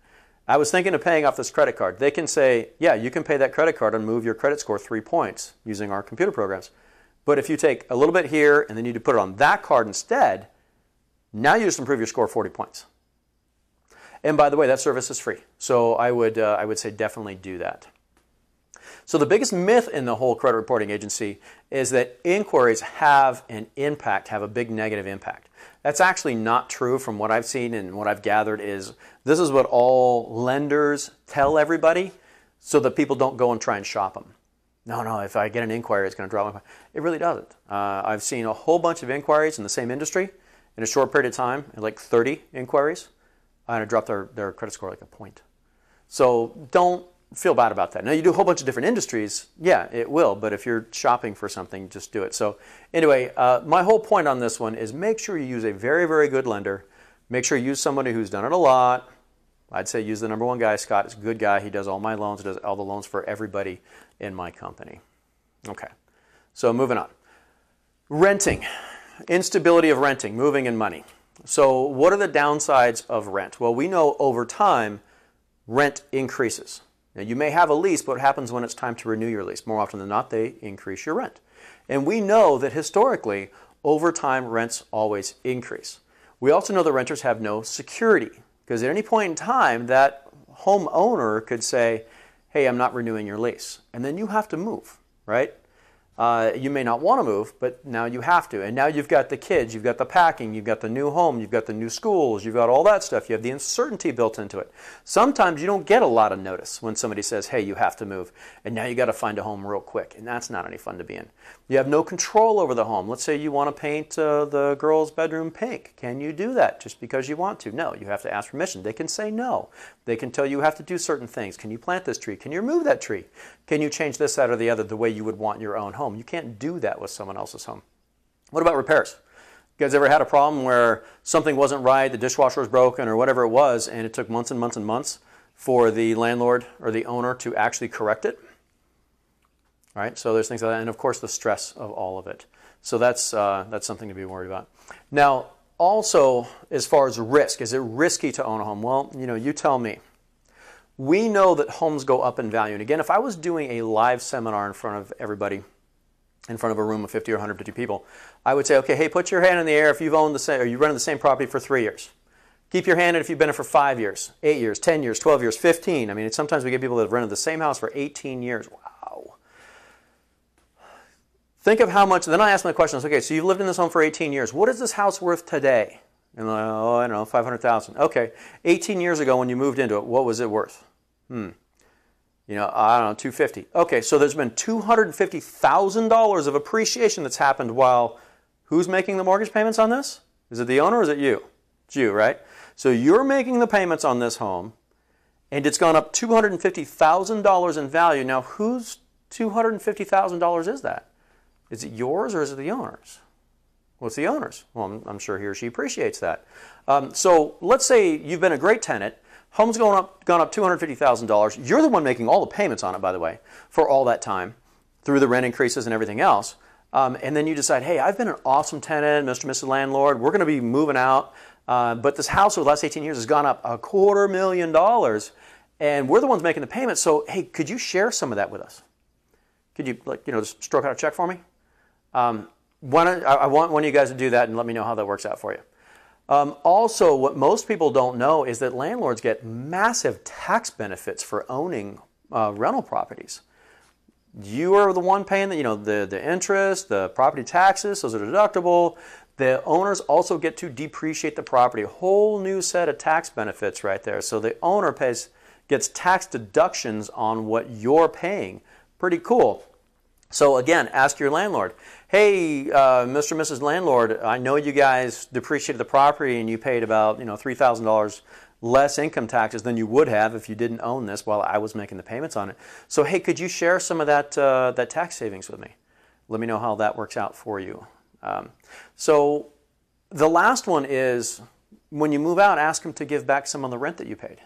S1: I was thinking of paying off this credit card. They can say, yeah, you can pay that credit card and move your credit score 3 points using our computer programs. But if you take a little bit here and then you need to put it on that card instead, now you just improve your score 40 points. And by the way, that service is free. So I would say definitely do that. So the biggest myth in the whole credit reporting agency is that inquiries have an impact, have a big negative impact. That's actually not true from what I've seen and what I've gathered is this is what all lenders tell everybody so that people don't go and try and shop them. No, if I get an inquiry, it's going to drop my... It really doesn't. I've seen a whole bunch of inquiries in the same industry in a short period of time, like 30 inquiries, and it dropped their credit score like a point. So don't feel bad about that. Now, you do a whole bunch of different industries, yeah, it will, but if you're shopping for something, just do it. So anyway, my whole point on this one is make sure you use a very, very good lender. Make sure you use somebody who's done it a lot. I'd say use the number one guy, Scott. He's a good guy. He does all my loans. He does all the loans for everybody in my company. Okay, so moving on. Renting, instability of renting, moving and money. So what are the downsides of rent? Well, we know over time, rent increases. Now, you may have a lease, but what happens when it's time to renew your lease? More often than not, they increase your rent. And we know that historically, over time, rents always increase. We also know that renters have no security because at any point in time, that homeowner could say, hey, I'm not renewing your lease. And then you have to move, right? You may not want to move, but now you have to. And now you've got the kids, you've got the packing, you've got the new home, you've got the new schools, you've got all that stuff. You have the uncertainty built into it. Sometimes you don't get a lot of notice when somebody says, hey, you have to move. And now you got to find a home real quick. And that's not any fun to be in. You have no control over the home. Let's say you want to paint the girl's bedroom pink. Can you do that just because you want to? No, you have to ask permission. They can say no. They can tell you have to do certain things. Can you plant this tree? Can you remove that tree? Can you change this, that, or the other the way you would want your own home? You can't do that with someone else's home. What about repairs? You guys ever had a problem where something wasn't right, the dishwasher was broken or whatever it was, and it took months and months and months for the landlord or the owner to actually correct it? All right, so there's things like that, and of course the stress of all of it. So that's something to be worried about. Now, also, as far as risk, is it risky to own a home? Well, you tell me. We know that homes go up in value. And again, if I was doing a live seminar in front of everybody, in front of a room of 50 or 150 people, I would say, okay, hey, put your hand in the air if you've owned the same, or you rented the same property for 3 years. Keep your hand in if you've been in for 5 years, 8 years, 10 years, 12 years, 15. I mean, sometimes we get people that have rented the same house for 18 years. Wow. Think of how much, then I ask my questions, okay, so you've lived in this home for 18 years. What is this house worth today? And I don't know, $500,000. Okay, 18 years ago when you moved into it, what was it worth? I don't know, $250,000. Okay, so there's been $250,000 of appreciation that's happened while who's making the mortgage payments on this? Is it the owner or is it you? It's you, right? So you're making the payments on this home and it's gone up $250,000 in value. Now, whose $250,000 is that? Is it yours or is it the owner's? Well, it's the owner's. Well, I'm sure he or she appreciates that. So let's say you've been a great tenant. Home's gone up $250,000. You're the one making all the payments on it, by the way, for all that time through the rent increases and everything else. And then you decide, hey, I've been an awesome tenant, Mr. and Mrs. Landlord. We're going to be moving out. But this house over the last 18 years has gone up $250,000. And we're the ones making the payments. So, hey, could you share some of that with us? Could you, just stroke out a check for me? I want one of you guys to do that and let me know how that works out for you. Also, what most people don't know is that landlords get massive tax benefits for owning rental properties. You are the one paying the interest, the property taxes, those are deductible. The owners also get to depreciate the property. A whole new set of tax benefits right there. So the owner gets tax deductions on what you're paying. Pretty cool. So again, ask your landlord, hey, Mr. and Mrs. Landlord, I know you guys depreciated the property and you paid about $3,000 less income taxes than you would have if you didn't own this while I was making the payments on it. So hey, could you share some of that tax savings with me? Let me know how that works out for you. So the last one is when you move out, ask them to give back some of the rent that you paid.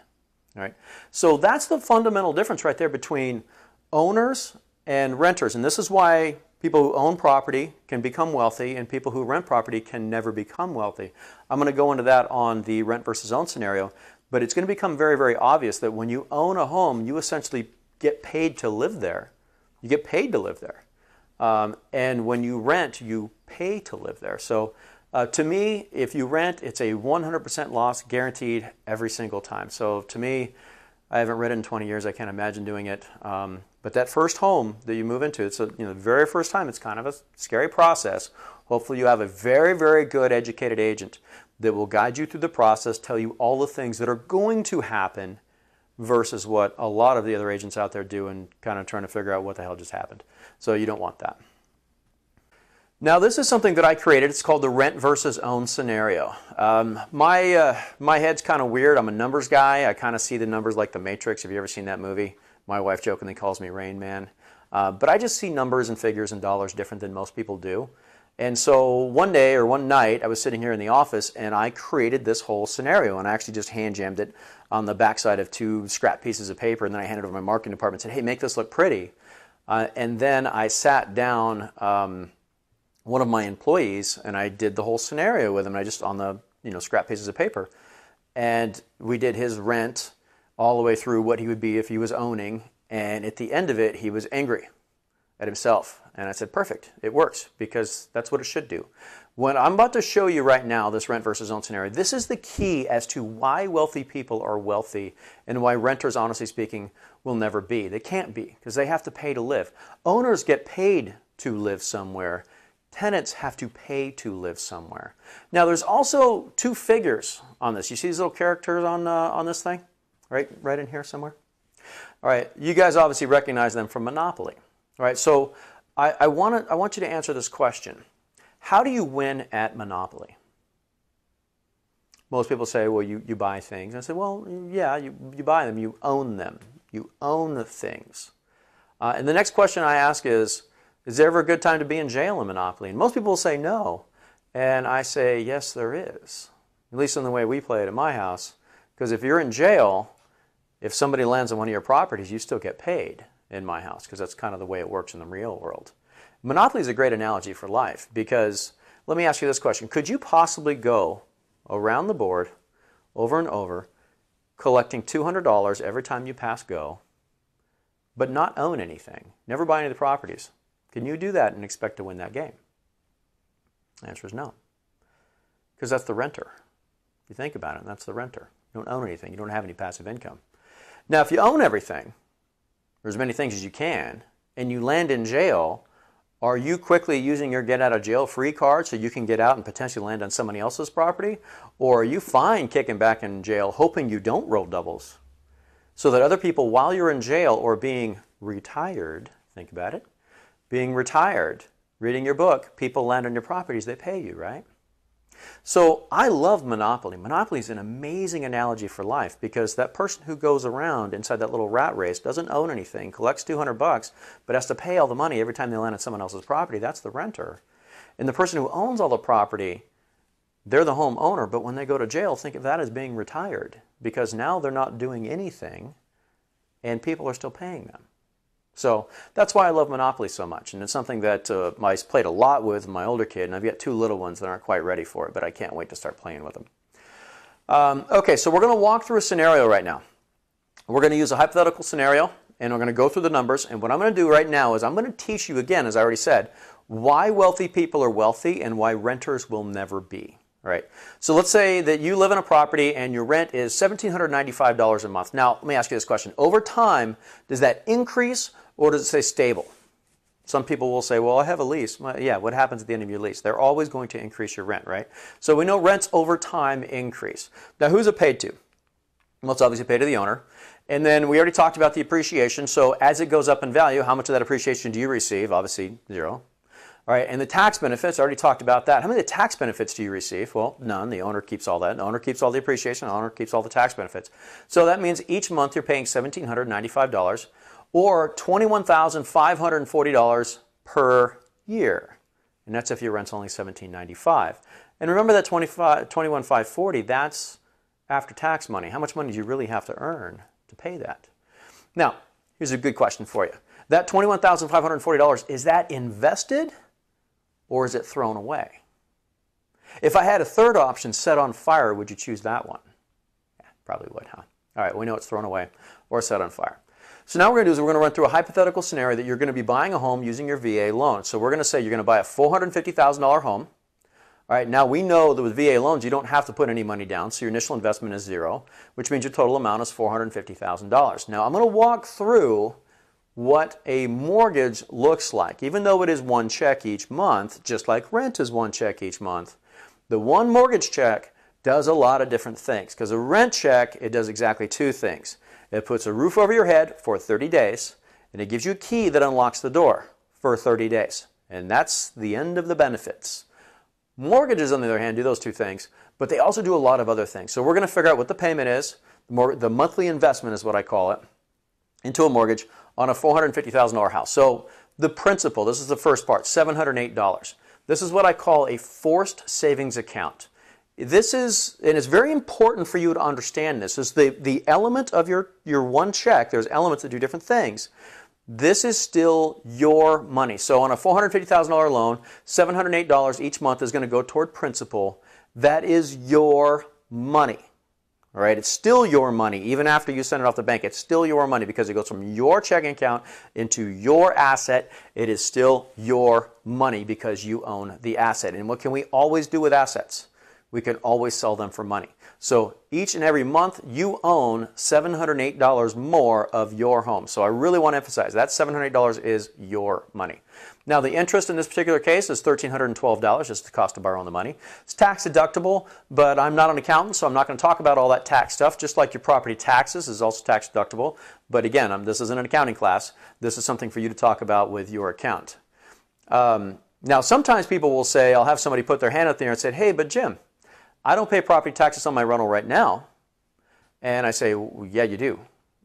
S1: All right. So that's the fundamental difference right there between owners and renters. And this is why people who own property can become wealthy and people who rent property can never become wealthy. I'm going to go into that on the rent versus own scenario. but it's going to become very, very obvious that when you own a home, you essentially get paid to live there. You get paid to live there. And when you rent, you pay to live there. So to me, if you rent, it's a 100% loss guaranteed every single time. So to me, I haven't rented in 20 years. I can't imagine doing it. But that first home that you move into, it's the very first time, it's kind of a scary process. Hopefully you have a very, very good educated agent that will guide you through the process, tell you all the things that are going to happen versus what a lot of the other agents out there do and kind of trying to figure out what the hell just happened. So you don't want that. Now this is something that I created. It's called the rent versus own scenario. My head's kind of weird. I'm a numbers guy. I kind of see the numbers like the Matrix. Have you ever seen that movie? My wife jokingly calls me Rain Man. But I just see numbers and figures and dollars different than most people do. And so one day or one night I was sitting here in the office and I created this whole scenario, and I actually just hand jammed it on the backside of 2 scrap pieces of paper, and then I handed it over to my marketing department and said, hey, make this look pretty. And then I sat down one of my employees and I did the whole scenario with him. I just on the scrap pieces of paper, and we did his rent all the way through what he would be if he was owning, and at the end of it he was angry at himself. And I said, perfect, it works, because that's what it should do. What I'm about to show you right now, this rent versus own scenario, this is the key as to why wealthy people are wealthy and why renters, honestly speaking, will never be. They can't be, because they have to pay to live. Owners get paid to live somewhere. Tenants have to pay to live somewhere. Now there's also 2 figures on this. You see these little characters on this thing? Right in here somewhere? All right, you guys obviously recognize them from Monopoly. All right, so I want you to answer this question. How do you win at Monopoly? Most people say, well, you buy things. And I say, well, yeah, you buy them. You own them. You own the things. And the next question I ask is there ever a good time to be in jail in Monopoly? And most people will say no. And I say, yes, there is. At least in the way we play it at my house. Because if you're in jail, if somebody lands on one of your properties, you still get paid in my house, because that's kind of the way it works in the real world. Monopoly is a great analogy for life, because let me ask you this question. Could you possibly go around the board over and over collecting $200 every time you pass go, but not own anything, never buy any of the properties? Can you do that and expect to win that game? The answer is no, because that's the renter. You think about it, that's the renter. You don't own anything. You don't have any passive income. Now, if you own everything, or as many things as you can, and you land in jail, are you quickly using your get out of jail free card so you can get out and potentially land on somebody else's property? Or are you fine kicking back in jail hoping you don't roll doubles so that other people, while you're in jail or being retired, think about it, being retired, reading your book, people land on your properties, they pay you, right? So I love Monopoly. Monopoly is an amazing analogy for life, because that person who goes around inside that little rat race doesn't own anything, collects $200, but has to pay all the money every time they land on someone else's property. That's the renter. And the person who owns all the property, they're the home owner, but when they go to jail, think of that as being retired, because now they're not doing anything and people are still paying them. So that's why I love Monopoly so much, and it's something that I played a lot with my older kid, and I've got 2 little ones that aren't quite ready for it, but I can't wait to start playing with them. Okay, so we're going to walk through a scenario right now. We're going to use a hypothetical scenario, and we're going to go through the numbers, and what I'm going to do right now is I'm going to teach you again, as I already said, why wealthy people are wealthy and why renters will never be. All right, so let's say that you live in a property and your rent is $1,795 a month. Now, let me ask you this question. Over time, does that increase or does it stay stable? Some people will say, well, I have a lease. Well, yeah, what happens at the end of your lease? They're always going to increase your rent, right? So we know rents over time increase. Now, who's it paid to? Well, it's obviously paid to the owner. And then we already talked about the appreciation. So as it goes up in value, how much of that appreciation do you receive? Obviously, 0. All right, and the tax benefits, I already talked about that. How many of the tax benefits do you receive? Well, none. The owner keeps all that. The owner keeps all the appreciation. The owner keeps all the tax benefits. So that means each month you're paying $1,795 or $21,540 per year. And that's if your rent's only $1,795. And remember that $21,540, that's after tax money. How much money do you really have to earn to pay that? Now, here's a good question for you. That $21,540, is that invested? Or is it thrown away? If I had a third option, set on fire, would you choose that one? Probably would, huh? All right, we know it's thrown away or set on fire. So now what we're going to do is we're going to run through a hypothetical scenario that you're going to be buying a home using your VA loan. So we're going to say you're going to buy a $450,000 home. All right, now we know that with VA loans you don't have to put any money down, so your initial investment is zero, which means your total amount is $450,000. Now I'm going to walk through what a mortgage looks like. Even though it is one check each month, just like rent is one check each month, the one mortgage check does a lot of different things. Because a rent check, it does exactly two things. It puts a roof over your head for 30 days, and it gives you a key that unlocks the door for 30 days. And that's the end of the benefits. Mortgages, on the other hand, do those two things, but they also do a lot of other things. So we're going to figure out what the payment is, the monthly investment is what I call it, into a mortgage on a $450,000 house. So the principal, this is the first part, $708. This is what I call a forced savings account. This is, and it's very important for you to understand this, is the element of your one check. There's elements that do different things. This is still your money. So on a $450,000 loan, $708 each month is going to go toward principal. That is your money. All right, it's still your money. Even after you send it off the bank, it's still your money because it goes from your checking account into your asset. It is still your money because you own the asset. And what can we always do with assets? We can always sell them for money. So each and every month you own $708 more of your home. So I really want to emphasize that $708 is your money. Now the interest in this particular case is $1,312, just the cost to borrow the money. It's tax deductible, but I'm not an accountant, so I'm not going to talk about all that tax stuff. Just like your property taxes is also tax deductible. But again, this isn't an accounting class. This is something for you to talk about with your account. Now sometimes people will say, I'll have somebody put their hand up there and say, hey, but Jim, I don't pay property taxes on my rental right now. And I say, well, yeah, you do.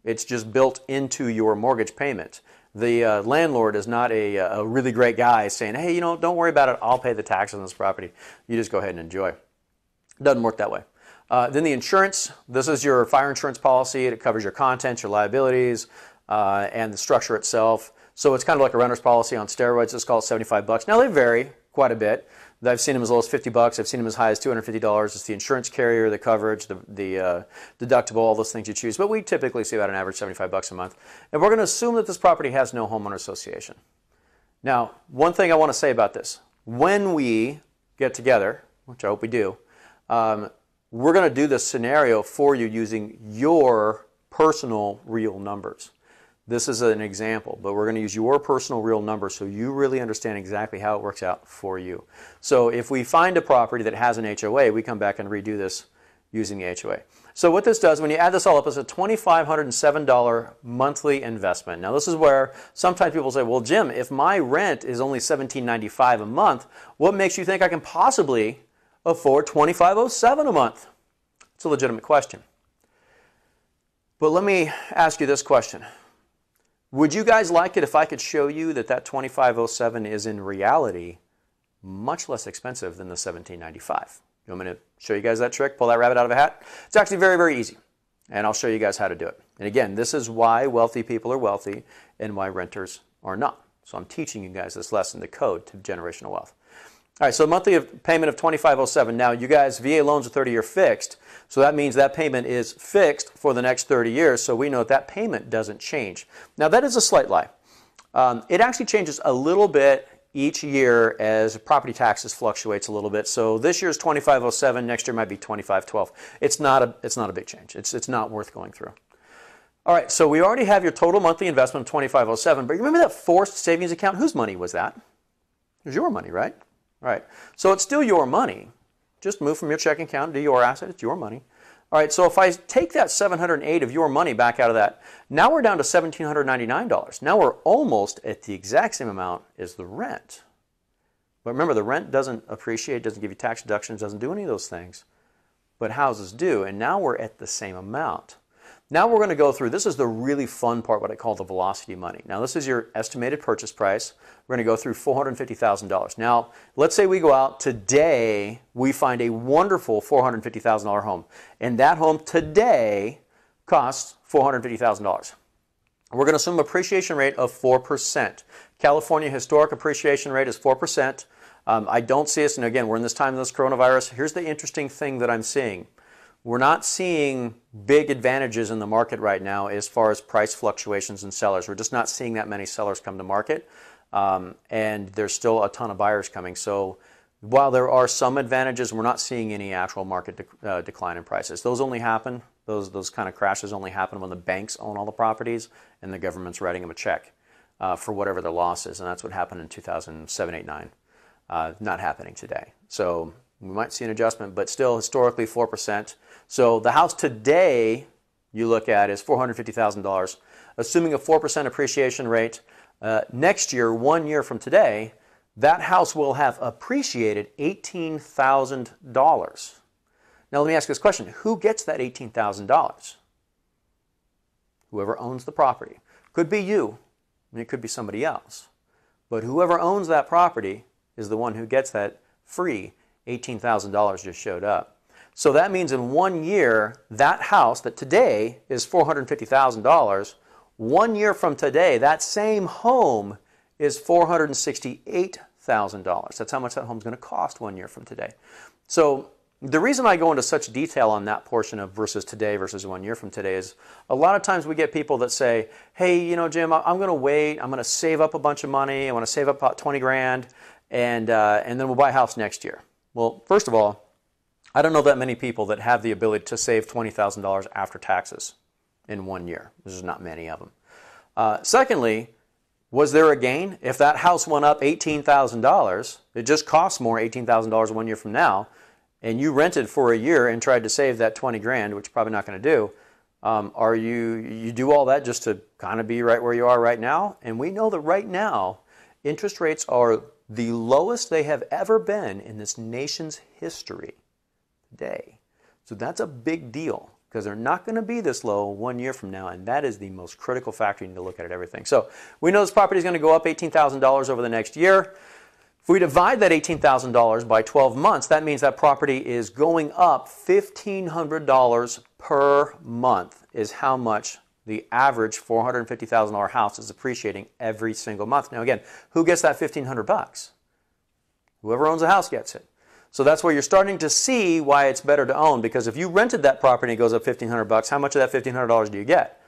S1: It's just built into your mortgage payment. The landlord is not a really great guy saying, hey, you know, don't worry about it. I'll pay the taxes on this property. You just go ahead and enjoy. It doesn't work that way. Then the insurance. This is your fire insurance policy. It covers your contents, your liabilities, and the structure itself. So it's kind of like a renter's policy on steroids. Let's call it $75. Now they vary quite a bit. I've seen them as low as $50. I've seen them as high as $250. It's the insurance carrier, the coverage, the deductible, all those things you choose. But we typically see about an average $75 a month. And we're going to assume that this property has no homeowner association. Now, one thing I want to say about this. When we get together, which I hope we do, we're going to do this scenario for you using your personal real numbers. This is an example, but we're going to use your personal real number so you really understand exactly how it works out for you. So if we find a property that has an HOA, we come back and redo this using the HOA. So what this does, when you add this all up, is a $2,507 monthly investment. Now this is where sometimes people say, well, Jim, if my rent is only $1,795 a month, what makes you think I can possibly afford $2,507 a month? It's a legitimate question. But let me ask you this question. Would you guys like it if I could show you that that $2,507 is in reality much less expensive than the $1,795? You want me to show you guys that trick? Pull that rabbit out of a hat? It's actually very, very easy. And I'll show you guys how to do it. And again, this is why wealthy people are wealthy and why renters are not. So I'm teaching you guys this lesson, the code to generational wealth. All right, so a monthly payment of $2,507. Now, you guys, VA loans are 30-year fixed, so that means that payment is fixed for the next 30 years, so we know that payment doesn't change. Now, that is a slight lie. It actually changes a little bit each year as property taxes fluctuates a little bit. So this year's $2,507, next year might be $2,512. It's not a big change. It's not worth going through. All right, so we already have your total monthly investment of $2,507, but remember that forced savings account? Whose money was that? It was your money, right? All right, so it's still your money. Just move from your checking account to your asset. It's your money. All right, so if I take that $708 of your money back out of that, now we're down to $1,799. Now we're almost at the exact same amount as the rent. But remember, the rent doesn't appreciate, doesn't give you tax deductions, doesn't do any of those things. But houses do, and now we're at the same amount. Now we're going to go through, this is the really fun part, what I call the velocity money. Now this is your estimated purchase price. We're going to go through $450,000. Now, let's say we go out today, we find a wonderful $450,000 home. And that home today costs $450,000. We're going to assume appreciation rate of 4%. California historic appreciation rate is 4%. I don't see us, and again, we're in this time of this coronavirus. Here's the interesting thing that I'm seeing. we're not seeing big advantages in the market right now as far as price fluctuations in sellers. We're just not seeing that many sellers come to market, and there's still a ton of buyers coming. So while there are some advantages, we're not seeing any actual market decline in prices. Those only happen, those kind of crashes only happen when the banks own all the properties and the government's writing them a check for whatever their loss is, and that's what happened in 2007, 8, 9. Not happening today. So we might see an adjustment, but still historically 4%. So the house today you look at is $450,000, assuming a 4% appreciation rate. Next year, 1 year from today, that house will have appreciated $18,000. Now let me ask this question. Who gets that $18,000? Whoever owns the property. Could be you, and it could be somebody else. But whoever owns that property is the one who gets that free $18,000 just showed up. So that means in 1 year, that house that today is $450,000, 1 year from today, that same home is $468,000. That's how much that home's going to cost 1 year from today. So the reason I go into such detail on that portion of versus today versus 1 year from today is a lot of times we get people that say, hey, you know, Jim, I'm going to wait. I'm going to save up a bunch of money. I want to save up about 20 grand, and then we'll buy a house next year. Well, first of all, I don't know that many people that have the ability to save $20,000 after taxes in 1 year. There's just not many of them. Secondly, was there a gain? If that house went up $18,000, it just costs more $18,000 1 year from now, and you rented for a year and tried to save that 20 grand, which you're probably not going to do, are you do all that just to kind of be right where you are right now? And we know that right now, interest rates are the lowest they have ever been in this nation's history today. So that's a big deal because they're not going to be this low 1 year from now, and that is the most critical factor you need to look at everything. So we know this property is going to go up $18,000 over the next year. If we divide that $18,000 by 12 months, that means that property is going up $1,500 per month is how much the average $450,000 house is appreciating every single month. Now again, who gets that $1,500? Whoever owns the house gets it. So that's where you're starting to see why it's better to own, because if you rented that property and it goes up $1,500, how much of that $1,500 do you get?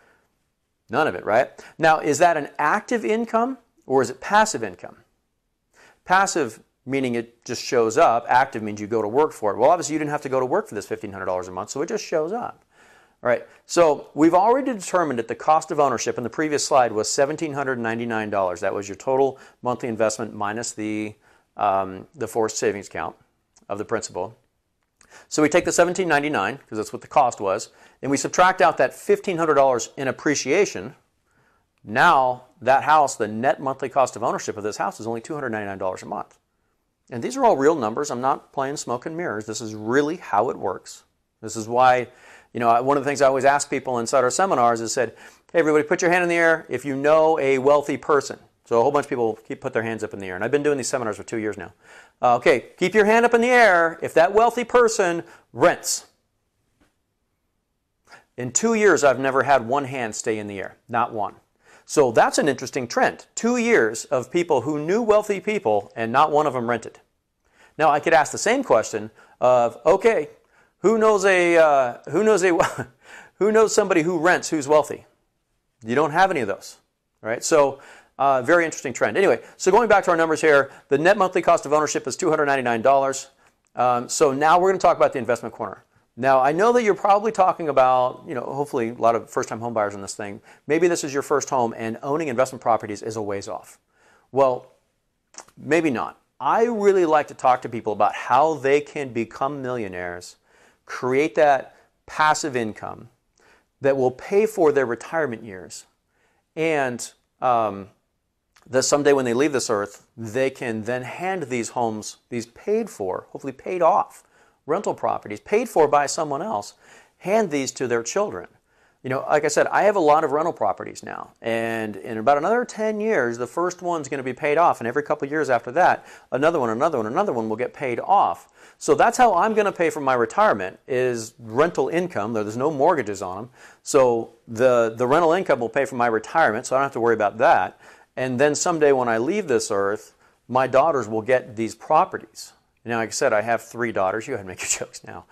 S1: None of it, right? Now, is that an active income or is it passive income? Passive meaning it just shows up. Active means you go to work for it. Well, obviously you didn't have to go to work for this $1,500 a month, so it just shows up. All right, so we've already determined that the cost of ownership in the previous slide was $1,799. That was your total monthly investment minus the forced savings count of the principal. So we take the $1,799, because that's what the cost was, and we subtract out that $1,500 in appreciation. Now that house, the net monthly cost of ownership of this house is only $299 a month. And these are all real numbers. I'm not playing smoke and mirrors. This is really how it works. This is why, you know, one of the things I always ask people inside our seminars is said, hey, everybody, put your hand in the air if you know a wealthy person. So a whole bunch of people put their hands up in the air. And I've been doing these seminars for 2 years now. Okay, keep your hand up in the air if that wealthy person rents. In 2 years, I've never had one hand stay in the air. Not one. So that's an interesting trend. 2 years of people who knew wealthy people and not one of them rented. Now I could ask the same question of, okay, who knows somebody who rents who's wealthy? You don't have any of those, right? So very interesting trend. Anyway, so going back to our numbers here, the net monthly cost of ownership is $299. So now we're going to talk about the investment corner. Now, I know that you're probably talking about, you know, hopefully a lot of first-time home buyers in this thing. Maybe this is your first home and owning investment properties is a ways off. Well, maybe not. I really like to talk to people about how they can become millionaires, create that passive income that will pay for their retirement years, and that someday when they leave this earth, they can then hand these homes, these paid for, hopefully paid off, rental properties, paid for by someone else, hand these to their children. You know, like I said, I have a lot of rental properties now, and in about another 10 years, the first one's going to be paid off, and every couple of years after that, another one will get paid off. So that's how I'm going to pay for my retirement, is rental income. There's no mortgages on them. So the rental income will pay for my retirement, so I don't have to worry about that. And then someday when I leave this earth, my daughters will get these properties. Now, like I said, I have 3 daughters. You go ahead and make your jokes now.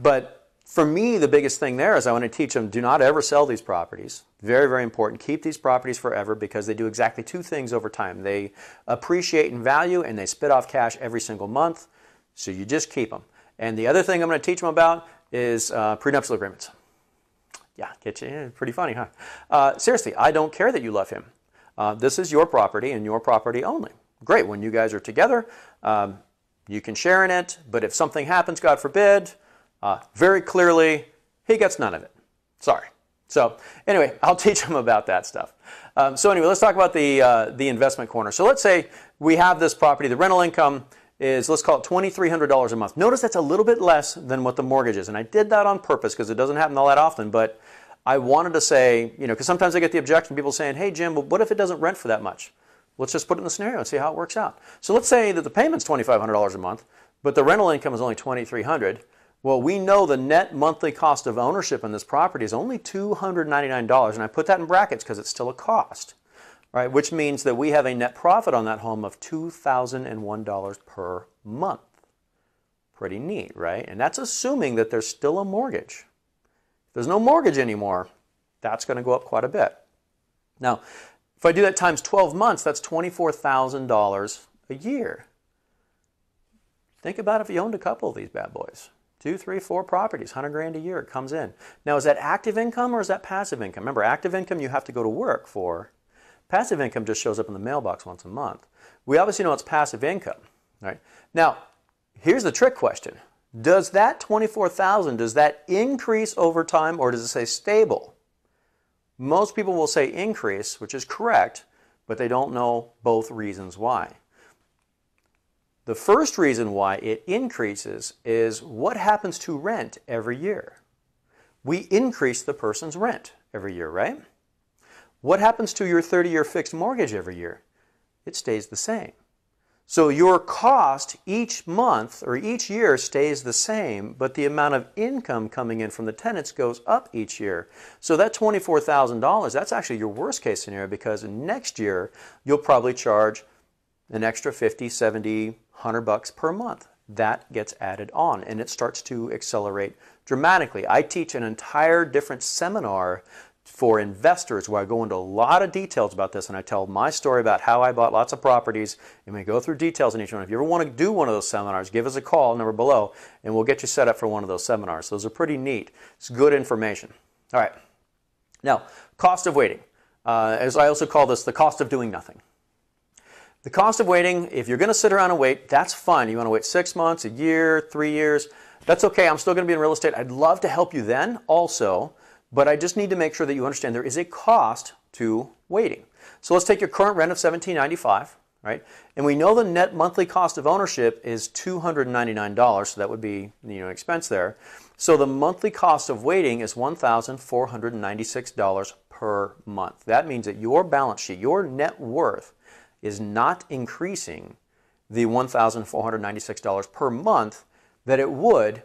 S1: But for me, the biggest thing there is I want to teach them, do not ever sell these properties. Very, very important. Keep these properties forever because they do exactly two things over time. They appreciate in value and they spit off cash every single month. So you just keep them. And the other thing I'm going to teach them about is prenuptial agreements. Yeah, get you. Pretty funny, huh? Seriously, I don't care that you love him. This is your property and your property only. Great. When you guys are together, you can share in it. But if something happens, God forbid, very clearly, he gets none of it. Sorry. So anyway, I'll teach them about that stuff. So anyway, let's talk about the investment corner. So let's say we have this property. The rental income is, let's call it $2,300 a month. Notice that's a little bit less than what the mortgage is. And I did that on purpose because it doesn't happen all that often. But I wanted to say, you know, because sometimes I get the objection, people saying, hey, Jim, well, what if it doesn't rent for that much? Let's just put it in the scenario and see how it works out. So let's say that the payment's $2,500 a month, but the rental income is only $2,300. Well, we know the net monthly cost of ownership in this property is only $299. And I put that in brackets because it's still a cost. Right, which means that we have a net profit on that home of $2,001 per month. Pretty neat, right? And that's assuming that there's still a mortgage. If there's no mortgage anymore, that's going to go up quite a bit. Now, if I do that times 12 months, that's $24,000 a year. Think about if you owned a couple of these bad boys. 2, 3, 4 properties, 100 grand a year, it comes in. Now, is that active income or is that passive income? Remember, active income you have to go to work for. Passive income just shows up in the mailbox once a month. We obviously know it's passive income, right? Now, here's the trick question. Does that $24,000, does that increase over time or does it say stable? Most people will say increase, which is correct, but they don't know both reasons why. The first reason why it increases is what happens to rent every year. We increase the person's rent every year, right? What happens to your 30-year fixed mortgage every year? It stays the same. So your cost each month or each year stays the same, but the amount of income coming in from the tenants goes up each year. So that $24,000, that's actually your worst case scenario because next year you'll probably charge an extra $50, $70, $100 per month. That gets added on and it starts to accelerate dramatically. I teach an entire different seminar for investors where I go into a lot of details about this and I tell my story about how I bought lots of properties and we go through details in each one. If you ever want to do one of those seminars, give us a call, number below, and we'll get you set up for one of those seminars. Those are pretty neat. It's good information. All right. Now, cost of waiting. As I also call this, the cost of doing nothing. The cost of waiting, if you're going to sit around and wait, that's fine. You want to wait 6 months, a year, 3 years, that's okay. I'm still going to be in real estate. I'd love to help you then also. But I just need to make sure that you understand there is a cost to waiting. So let's take your current rent of $1,795, right? And we know the net monthly cost of ownership is $299, so that would be expense there. So the monthly cost of waiting is $1,496 per month. That means that your balance sheet, your net worth, is not increasing the $1,496 per month that it would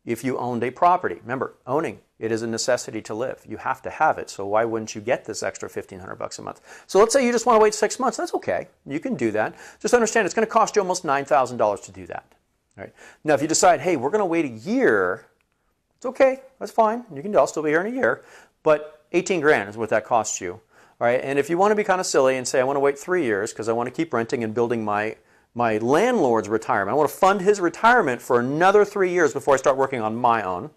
S1: if you owned a property. Remember, owning, it is a necessity to live. You have to have it. So why wouldn't you get this extra $1,500 a month? So let's say you just want to wait 6 months. That's okay. You can do that. Just understand it's going to cost you almost $9,000 to do that. All right. Now, if you decide, hey, we're going to wait a year, it's okay. That's fine. You can. I'll still be here in a year. But 18 grand is what that costs you. All right. And if you want to be kind of silly and say, I want to wait 3 years because I want to keep renting and building my landlord's retirement. I want to fund his retirement for another 3 years before I start working on my own.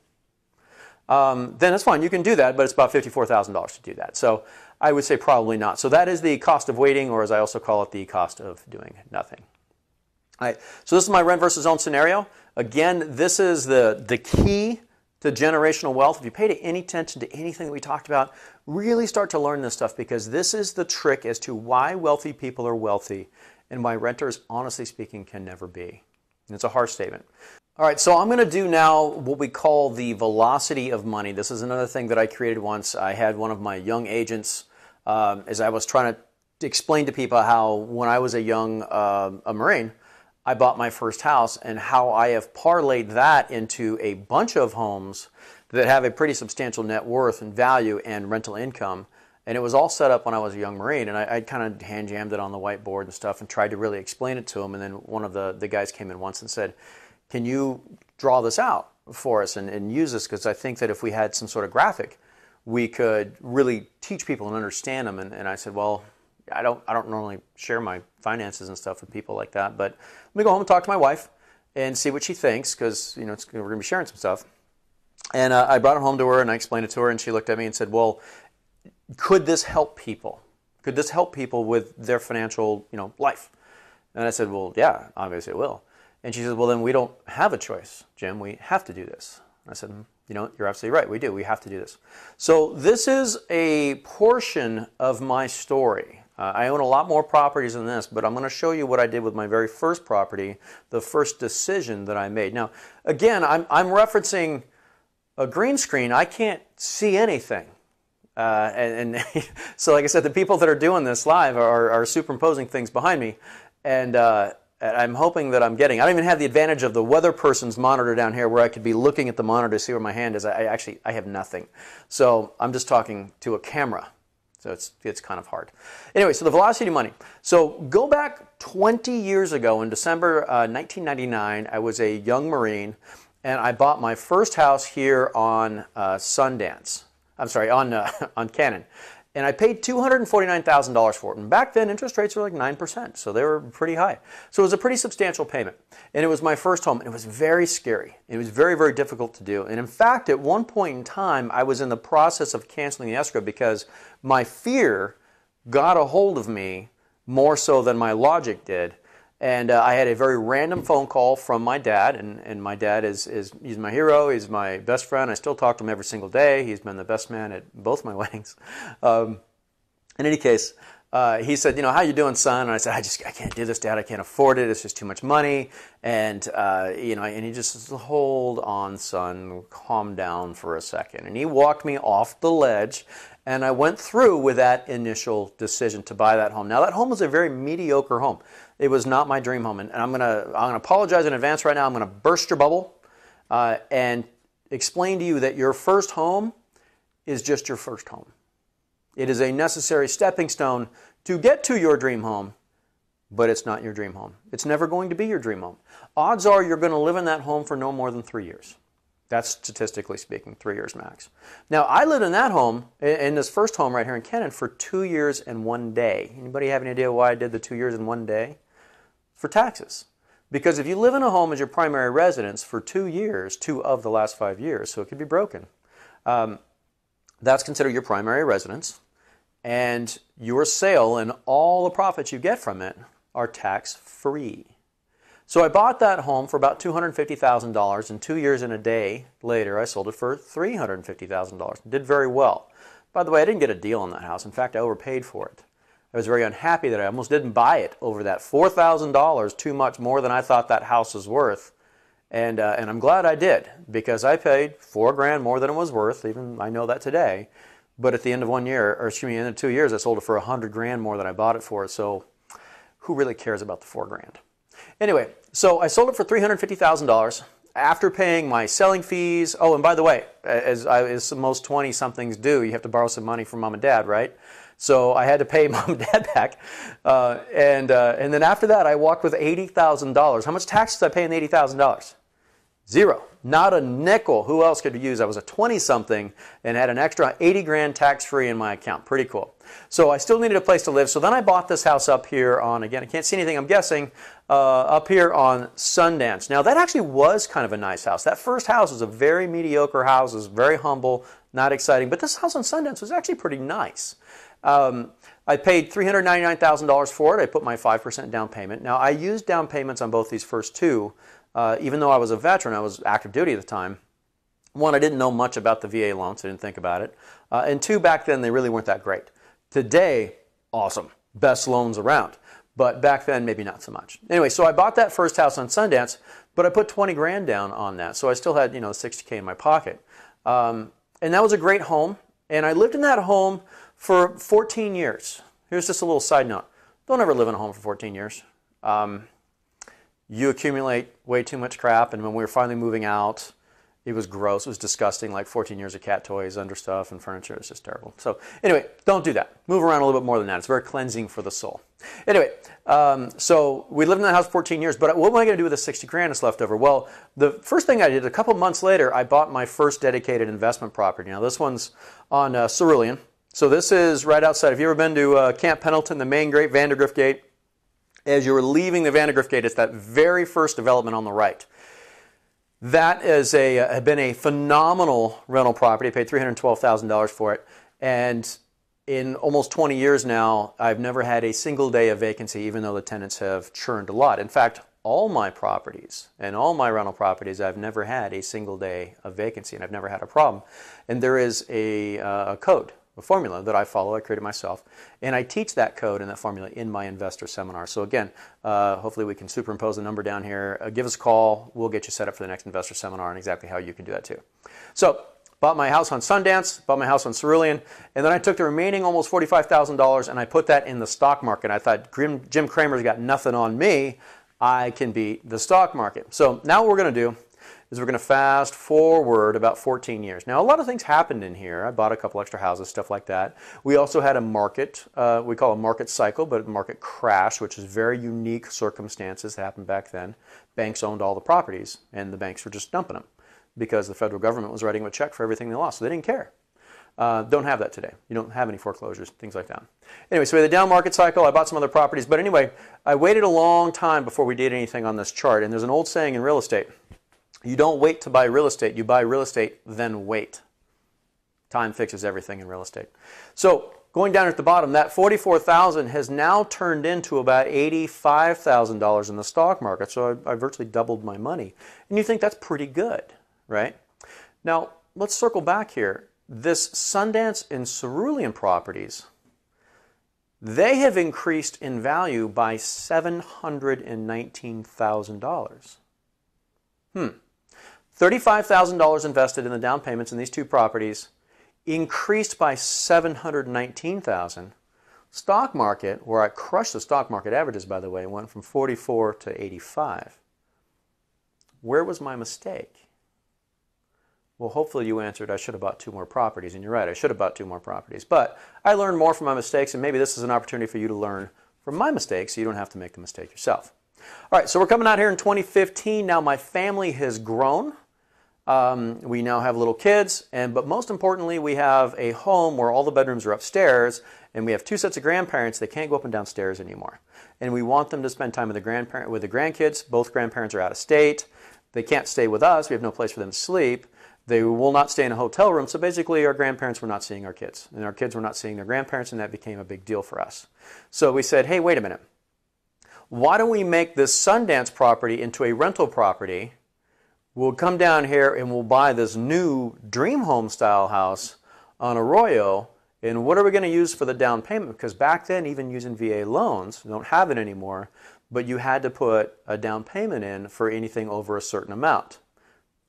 S1: Then that's fine. You can do that, but it's about $54,000 to do that. So I would say probably not. So that is the cost of waiting, or as I also call it, the cost of doing nothing. All right. So this is my rent versus own scenario. Again, this is the key to generational wealth. If you paid any attention to anything that we talked about, really start to learn this stuff because this is the trick as to why wealthy people are wealthy and why renters, honestly speaking, can never be. And it's a harsh statement. All right, so I'm going to do now what we call the velocity of money. This is another thing that I created once. I had one of my young agents, as I was trying to explain to people how when I was a young a Marine, I bought my first house and how I have parlayed that into a bunch of homes that have a pretty substantial net worth and value and rental income. And it was all set up when I was a young Marine, and I kind of hand-jammed it on the whiteboard and stuff and tried to really explain it to him. And then one of the guys came in once and said, can you draw this out? for us and use this, because I think that if we had some sort of graphic, we could really teach people and understand them. And I said, well, I don't normally share my finances and stuff with people like that, but let me go home and talk to my wife and see what she thinks, because we're going to be sharing some stuff. And I brought it home to her and I explained it to her, and she looked at me and said, well, could this help people? Could this help people with their financial life? And I said, well, yeah, obviously it will. And she said, well, then we don't have a choice, Jim. We have to do this. I said, you're absolutely right. We do. We have to do this. So this is a portion of my story. I own a lot more properties than this, but I'm going to show you what I did with my very first property, the first decision that I made. Now, again, I'm referencing a green screen. I can't see anything. So like I said, the people that are doing this live are superimposing things behind me. And I'm hoping that I don't even have the advantage of the weather person's monitor down here where I could be looking at the monitor to see where my hand is. I have nothing. So I'm just talking to a camera. So it's kind of hard. Anyway, so the velocity money. So go back 20 years ago in December 1999, I was a young Marine, and I bought my first house here on Sundance. I'm sorry, on Cannon. And I paid $249,000 for it. And back then, interest rates were like 9%, so they were pretty high. So it was a pretty substantial payment. And it was my first home, and it was very scary. It was very, very difficult to do. And in fact, at one point in time, I was in the process of canceling the escrow because my fear got a hold of me more so than my logic did. And I had a very random phone call from my dad, and my dad he's my hero, he's my best friend. I still talk to him every single day. He's been the best man at both my weddings. In any case, he said, how you doing, son? And I said, I can't do this, Dad. I can't afford it. It's just too much money. And and he just said, hold on, son, calm down for a second. And he walked me off the ledge, and I went through with that initial decision to buy that home. Now, that home was a very mediocre home. It was not my dream home, and I'm gonna apologize in advance right now. I'm gonna burst your bubble and explain to you that your first home is just your first home. It is a necessary stepping stone to get to your dream home, but it's not your dream home. It's never going to be your dream home. Odds are you're going to live in that home for no more than 3 years. That's statistically speaking, 3 years max. Now, I lived in that home, in this first home right here in Cannon, for 2 years and 1 day. Anybody have any idea why I did the 2 years and 1 day? For taxes. Because if you live in a home as your primary residence for 2 years, 2 of the last 5 years, so it could be broken, that's considered your primary residence, and your sale and all the profits you get from it are tax-free. So I bought that home for about $250,000, and 2 years and a day later I sold it for $350,000. Did very well. By the way, I didn't get a deal on that house. In fact, I overpaid for it. I was very unhappy that I almost didn't buy it over that $4,000, too much more than I thought that house was worth. And I'm glad I did, because I paid $4 grand more than it was worth. Even I know that today. But at the end of 1 year, or excuse me, end of 2 years, I sold it for $100 grand more than I bought it for. So who really cares about the $4 grand? Anyway, so I sold it for $350,000 after paying my selling fees. Oh, and by the way, as most 20-somethings do, you have to borrow some money from mom and dad, right? So I had to pay mom and dad back. And then after that, I walked with $80,000. How much tax did I pay in the $80,000? Zero. Not a nickel. Who else could use? I was a 20-something and had an extra 80 grand tax-free in my account. Pretty cool. So I still needed a place to live. So then I bought this house up here on, again, I can't see anything, I'm guessing, up here on Sundance. Now, that actually was kind of a nice house. That first house was a very mediocre house. It was very humble, not exciting. But this house on Sundance was actually pretty nice. I paid $399,000 for it. I put my 5% down payment. Now, I used down payments on both these first two. Even though I was a veteran, I was active duty at the time. One, I didn't know much about the VA loan, so I didn't think about it. And two, back then, they really weren't that great. Today, awesome. Best loans around. But back then, maybe not so much. Anyway, so I bought that first house on Sundance, but I put 20 grand down on that. So I still had, 60K in my pocket. And that was a great home. And I lived in that home for 14 years. Here's just a little side note. Don't ever live in a home for 14 years. You accumulate way too much crap, and when we were finally moving out, It was gross. It was disgusting, like 14 years of cat toys under stuff and furniture. It's just terrible. So anyway, don't do that. Move around a little bit more than that. It's very cleansing for the soul. Anyway, so we lived in the house 14 years, but what am I going to do with the 60 grand that's left over? Well, the first thing I did, a couple months later, I bought my first dedicated investment property. Now this one's on Cerulean. So this is right outside. Have you ever been to Camp Pendleton, the main gate, Vandergrift Gate? As you were leaving the Vandergrift Gate, it's that very first development on the right. That is had been a phenomenal rental property. I paid $312,000 for it. And in almost 20 years now, I've never had a single day of vacancy, even though the tenants have churned a lot. In fact, all my properties and all my rental properties, I've never had a single day of vacancy, and I've never had a problem. And there is a code, a formula that I follow. I created myself, and I teach that code and that formula in my investor seminar. So again, hopefully we can superimpose the number down here. Give us a call. We'll get you set up for the next investor seminar and exactly how you can do that too. So bought my house on Sundance, bought my house on Cerulean, and then I took the remaining almost $45,000 and I put that in the stock market. I thought, Jim Cramer's got nothing on me. I can beat the stock market. So now what we're going to do is we're going to fast forward about 14 years. Now, a lot of things happened in here. I bought a couple extra houses, stuff like that. We also had a market, we call it a market cycle, but a market crash, which is very unique circumstances that happened back then. Banks owned all the properties, and the banks were just dumping them because the federal government was writing them a check for everything they lost, so they didn't care. Don't have that today. You don't have any foreclosures, things like that. Anyway, so we had the down market cycle. I bought some other properties, but anyway, I waited a long time before we did anything on this chart, and there's an old saying in real estate. You don't wait to buy real estate. You buy real estate, then wait. Time fixes everything in real estate. So going down at the bottom, that $44,000 has now turned into about $85,000 in the stock market. So I virtually doubled my money. And you think that's pretty good, right? Now, let's circle back here. This Sundance and Cerulean properties, they have increased in value by $719,000. $35,000 invested in the down payments in these two properties, increased by $719,000. Stock market, where I crushed the stock market averages, by the way, went from 44 to 85. Where was my mistake? Well, hopefully you answered, I should have bought 2 more properties. And you're right, I should have bought 2 more properties. But I learned more from my mistakes, and maybe this is an opportunity for you to learn from my mistakes so you don't have to make the mistake yourself. All right, so we're coming out here in 2015. Now my family has grown. We now have little kids, but most importantly, we have a home where all the bedrooms are upstairs, and we have 2 sets of grandparents that can't go up and down stairs anymore. And we want them to spend time with the grandkids. Both grandparents are out of state. They can't stay with us. We have no place for them to sleep. They will not stay in a hotel room. So basically, our grandparents were not seeing our kids, and our kids were not seeing their grandparents, and that became a big deal for us. So we said, hey, wait a minute. Why don't we make this Sundance property into a rental property? We'll come down here and we'll buy this new dream home style house on Arroyo. And what are we going to use for the down payment? Because back then, even using VA loans, we don't have it anymore, but you had to put a down payment in for anything over a certain amount.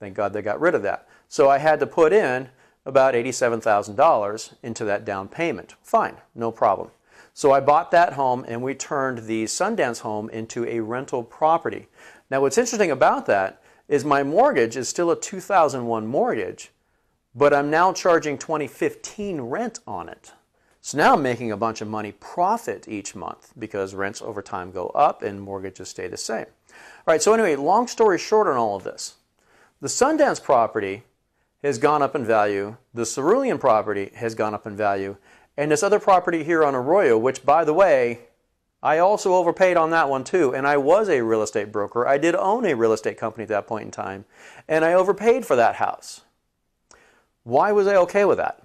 S1: Thank God they got rid of that. So I had to put in about $87,000 into that down payment. Fine, no problem. So I bought that home and we turned the Sundance home into a rental property. Now what's interesting about that is my mortgage is still a 2001 mortgage, but I'm now charging 2015 rent on it. So now I'm making a bunch of money profit each month because rents over time go up and mortgages stay the same. All right, so anyway, long story short on all of this. The Sundance property has gone up in value, the Cerulean property has gone up in value, and this other property here on Arroyo, which by the way, I also overpaid on that one too, and I was a real estate broker. I did own a real estate company at that point in time, and I overpaid for that house. Why was I okay with that?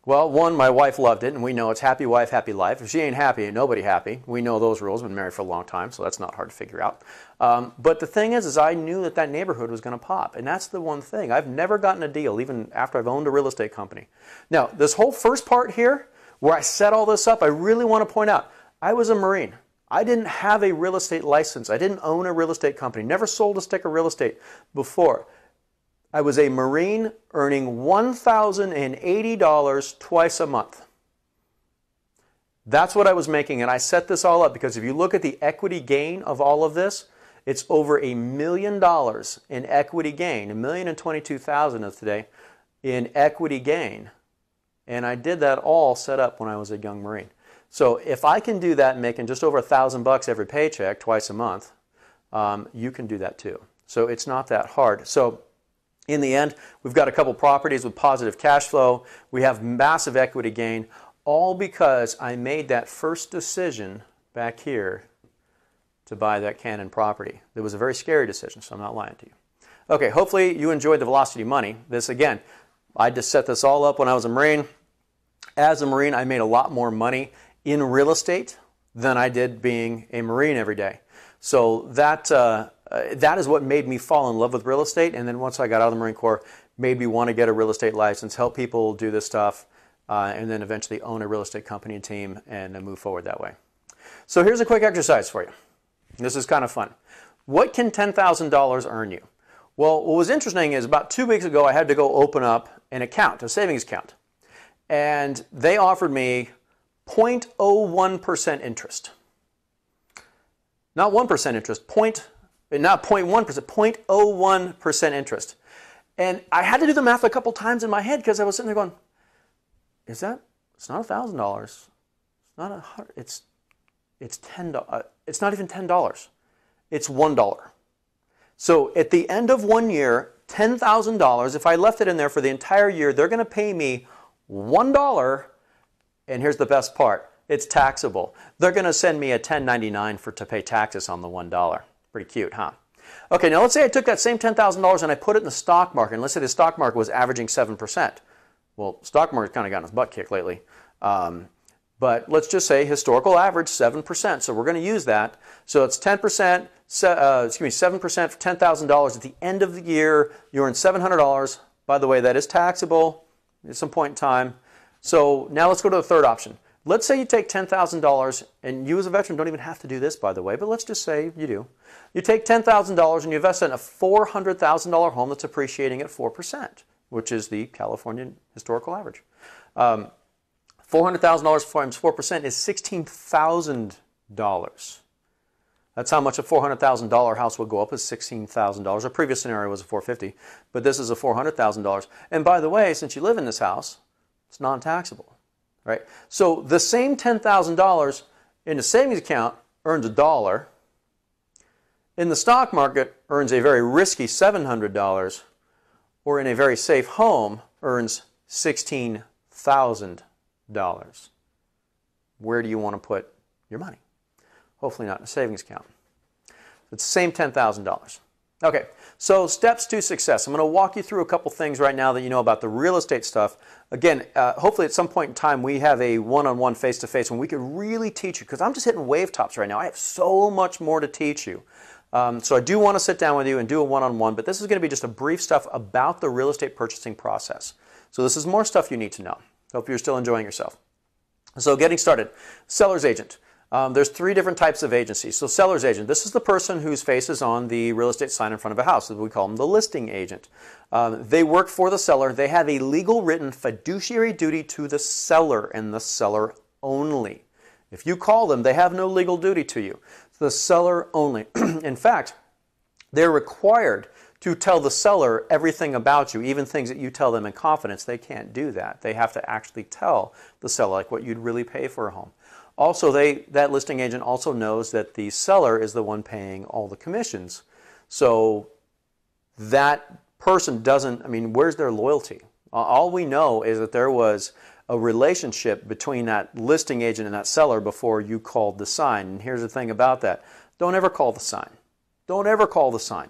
S1: Well, one, my wife loved it, and we know it's happy wife, happy life. If she ain't happy, ain't nobody happy. We know those rules. Been married for a long time, so that's not hard to figure out. But the thing is I knew that that neighborhood was going to pop, and that's the one thing. I've never gotten a deal, even after I've owned a real estate company. Now, this whole first part here, where I set all this up, I really want to point out, I was a Marine. I didn't have a real estate license. I didn't own a real estate company. Never sold a stick of real estate before. I was a Marine earning $1,080 twice a month. That's what I was making, and I set this all up because if you look at the equity gain of all of this, It's over $1 million in equity gain, $1,022,000 of today in equity gain. And I did that all set up when I was a young Marine. So if I can do that making just over $1,000 every paycheck twice a month, you can do that too. So it's not that hard. So in the end, we've got a couple properties with positive cash flow. We have massive equity gain, all because I made that first decision back here to buy that Cannon property. It was a very scary decision, so I'm not lying to you. Okay, hopefully you enjoyed the Velocity Money. This, again, I just set this all up when I was a Marine. As a Marine, I made a lot more money in real estate than I did being a Marine every day. So that is what made me fall in love with real estate. And then once I got out of the Marine Corps, made me want to get a real estate license, help people do this stuff, and then eventually own a real estate company and team and move forward that way. So here's a quick exercise for you. This is kind of fun. What can $10,000 earn you? Well, what was interesting is about 2 weeks ago, I had to go open up an account, a savings account. And they offered me 0.01% interest. Not 1% interest, not 0.1%, 0.01% interest. And I had to do the math a couple times in my head because I was sitting there going, it's not $1,000. It's not it's $10. It's not even $10. It's $1. So at the end of 1 year, $10,000, if I left it in there for the entire year, they're going to pay me $1. And here's the best part. It's taxable. They're going to send me a 1099 to pay taxes on the $1. Pretty cute, huh? Okay, now let's say I took that same $10,000 and I put it in the stock market. And let's say the stock market was averaging 7%. Well, stock market's kind of gotten its butt kicked lately. But let's just say historical average 7%. So we're going to use that. So it's 10%, 7% for $10,000. At the end of the year, you earn $700. By the way, that is taxable at some point in time. So now let's go to the third option. Let's say you take $10,000, and you as a veteran don't even have to do this, by the way, but let's just say you do. You take $10,000 and you invest in a $400,000 home that's appreciating at 4%, which is the California historical average. $400,000 times 4% is $16,000. That's how much a $400,000 house would go up, is $16,000. Our previous scenario was a $450,000, but this is a $400,000. And by the way, since you live in this house, it's non-taxable, right? So the same $10,000 in a savings account earns $1. In the stock market, earns a very risky $700, or in a very safe home, earns $16,000. Where do you want to put your money? Hopefully not in a savings account. It's the same $10,000. Okay, so steps to success. I'm going to walk you through a couple things right now that you know about the real estate stuff. Again, hopefully at some point in time we have a one-on-one face-to-face when we can really teach you, because I'm just hitting wave tops right now. I have so much more to teach you. So I do want to sit down with you and do a one-on-one, but this is going to be just a brief stuff about the real estate purchasing process. So this is more stuff you need to know. Hope you're still enjoying yourself. So getting started, seller's agent. There's 3 different types of agencies. So seller's agent, this is the person whose face is on the real estate sign in front of a house. We call them the listing agent. They work for the seller. They have a legal written fiduciary duty to the seller and the seller only. If you call them, they have no legal duty to you. The seller only. In fact, they're required to tell the seller everything about you, even things that you tell them in confidence. They can't do that. They have to actually tell the seller like what you'd really pay for a home. Also, that listing agent also knows that the seller is the one paying all the commissions. So that person doesn't, I mean, where's their loyalty? All we know is that there was a relationship between that listing agent and that seller before you called the sign. And here's the thing about that. Don't ever call the sign. Don't ever call the sign.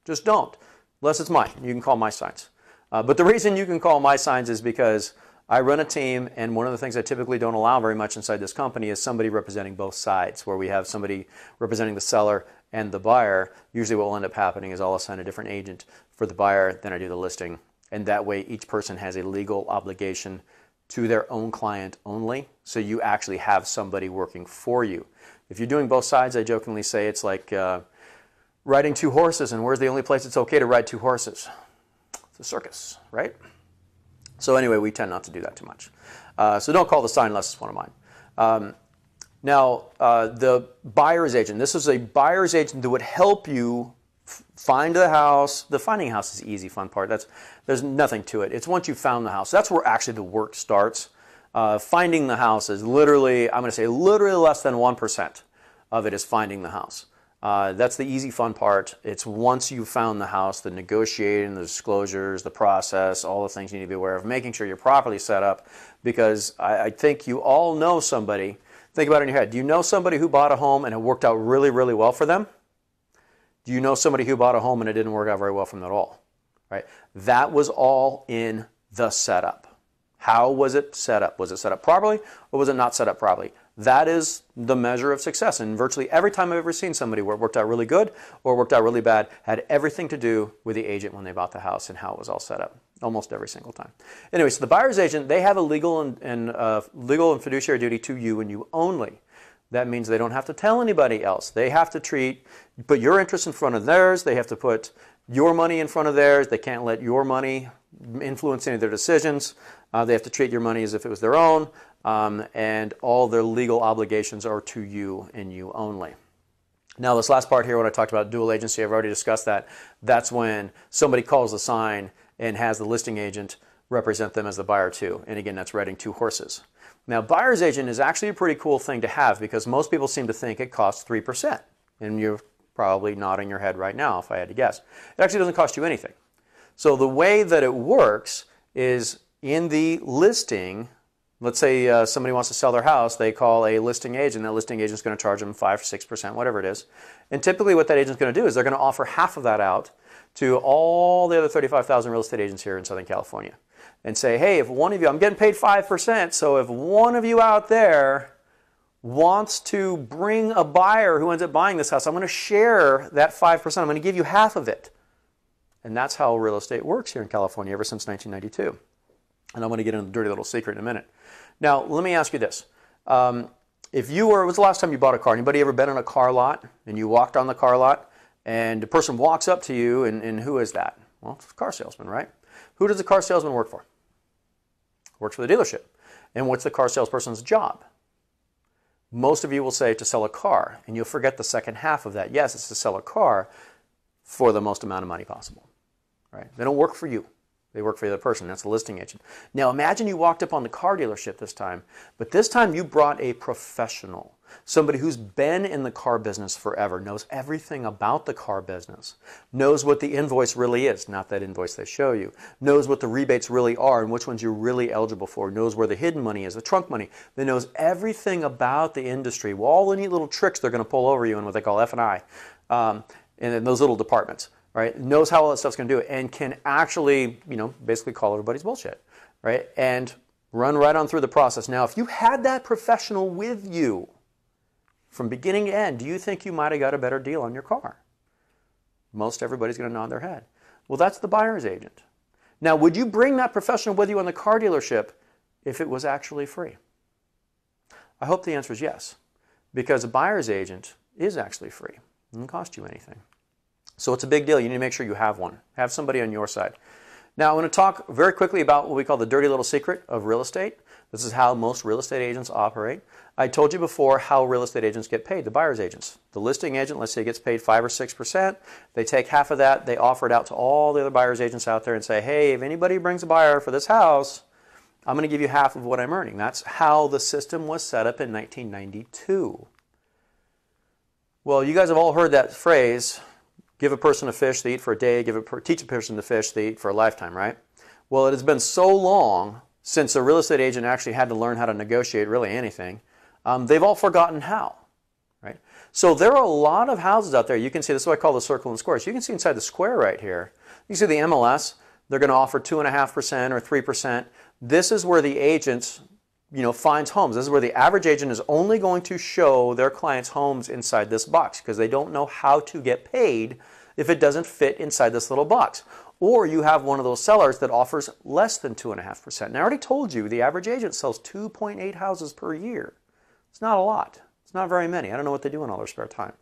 S1: Just don't. Unless it's mine. You can call my signs. But the reason you can call my signs is because I run a team, and one of the things I typically don't allow very much inside this company is somebody representing both sides, where we have somebody representing the seller and the buyer. Usually what will end up happening is I'll assign a different agent for the buyer, then I do the listing. And that way each person has a legal obligation to their own client only, so you actually have somebody working for you. If you're doing both sides, I jokingly say it's like riding 2 horses, and where's the only place it's okay to ride 2 horses? It's a circus, right? So anyway, we tend not to do that too much. So don't call the sign unless it's one of mine. Now, the buyer's agent, this is a buyer's agent that would help you find the house. The finding a house is the easy, fun part. There's nothing to it. It's once you found the house. That's where actually the work starts. Finding the house is literally, I'm going to say literally less than 1% of it is finding the house. That's the easy, fun part. It's once you've found the house, the negotiating, the disclosures, the process, all the things you need to be aware of, making sure you're properly set up, because I think you all know somebody. Think about it in your head. Do you know somebody who bought a home and it worked out really, really well for them? Do you know somebody who bought a home and it didn't work out very well for them at all? Right? That was all in the setup. How was it set up? Was it set up properly or was it not set up properly? That is the measure of success. And virtually every time I've ever seen somebody where it worked out really good or worked out really bad had everything to do with the agent when they bought the house and how it was all set up. Almost every single time. Anyway, so the buyer's agent, they have a legal and fiduciary duty to you and you only. That means they don't have to tell anybody else. They have to put your interest in front of theirs. They have to put your money in front of theirs. They can't let your money influence any of their decisions. They have to treat your money as if it was their own. And all their legal obligations are to you and you only. Now, this last part here, when I talked about dual agency, I've already discussed that. That's when somebody calls the sign and has the listing agent represent them as the buyer too. And again, that's riding two horses. Now, buyer's agent is actually a pretty cool thing to have because most people seem to think it costs 3%. And you're probably nodding your head right now if I had to guess. It actually doesn't cost you anything. So the way that it works is in the listing, let's say somebody wants to sell their house, they call a listing agent. That listing agent is going to charge them 5 or 6%, whatever it is. And typically what that agent is going to do is they're going to offer half of that out to all the other 35,000 real estate agents here in Southern California and say, hey, if one of you, I'm getting paid 5%, so if one of you out there wants to bring a buyer who ends up buying this house, I'm going to share that 5%. I'm going to give you half of it. And that's how real estate works here in California ever since 1992. And I'm going to get into the dirty little secret in a minute. Now, let me ask you this. If you were, when was the last time you bought a car? Anybody ever been in a car lot and you walked on the car lot and the person walks up to you and who is that? Well, it's a car salesman, right? Who does the car salesman work for? Works for the dealership. And what's the car salesperson's job? Most of you will say to sell a car, and you'll forget the second half of that. Yes, it's to sell a car for the most amount of money possible. Right? They don't work for you. They work for the other person. That's the listing agent. Now imagine you walked up on the car dealership this time, but this time you brought a professional, somebody who's been in the car business forever, knows everything about the car business, knows what the invoice really is, not that invoice they show you, knows what the rebates really are and which ones you're really eligible for, knows where the hidden money is, the trunk money, that knows everything about the industry, all the neat little tricks they're going to pull over you in what they call F&I, and in those little departments. Right, knows how all that stuff's going to do it and can actually, basically call everybody's bullshit, right, and run right on through the process. Now, if you had that professional with you from beginning to end, do you think you might have got a better deal on your car? Most everybody's going to nod their head. Well, that's the buyer's agent. Now, would you bring that professional with you on the car dealership if it was actually free? I hope the answer is yes, because a buyer's agent is actually free. It doesn't cost you anything. So it's a big deal. You need to make sure you have one. Have somebody on your side. Now, I want to talk very quickly about what we call the dirty little secret of real estate. This is how most real estate agents operate. I told you before how real estate agents get paid, the buyer's agents. The listing agent, let's say, gets paid 5 or 6%. They take half of that. They offer it out to all the other buyer's agents out there and say, hey, if anybody brings a buyer for this house, I'm going to give you half of what I'm earning. That's how the system was set up in 1992. Well, you guys have all heard that phrase, give a person a fish, they eat for a day. Teach a person to fish, they eat for a lifetime, right? Well, it has been so long since a real estate agent actually had to learn how to negotiate really anything. They've all forgotten how, right? So there are a lot of houses out there. You can see, this is what I call the circle and square. So you can see inside the square right here. You see the MLS. They're going to offer 2.5% or 3%. This is where the agents, finds homes. This is where the average agent is only going to show their clients homes inside this box because they don't know how to get paid if it doesn't fit inside this little box. Or you have one of those sellers that offers less than 2.5%. And I already told you the average agent sells 2.8 houses per year. It's not a lot. It's not very many. I don't know what they do in all their spare time.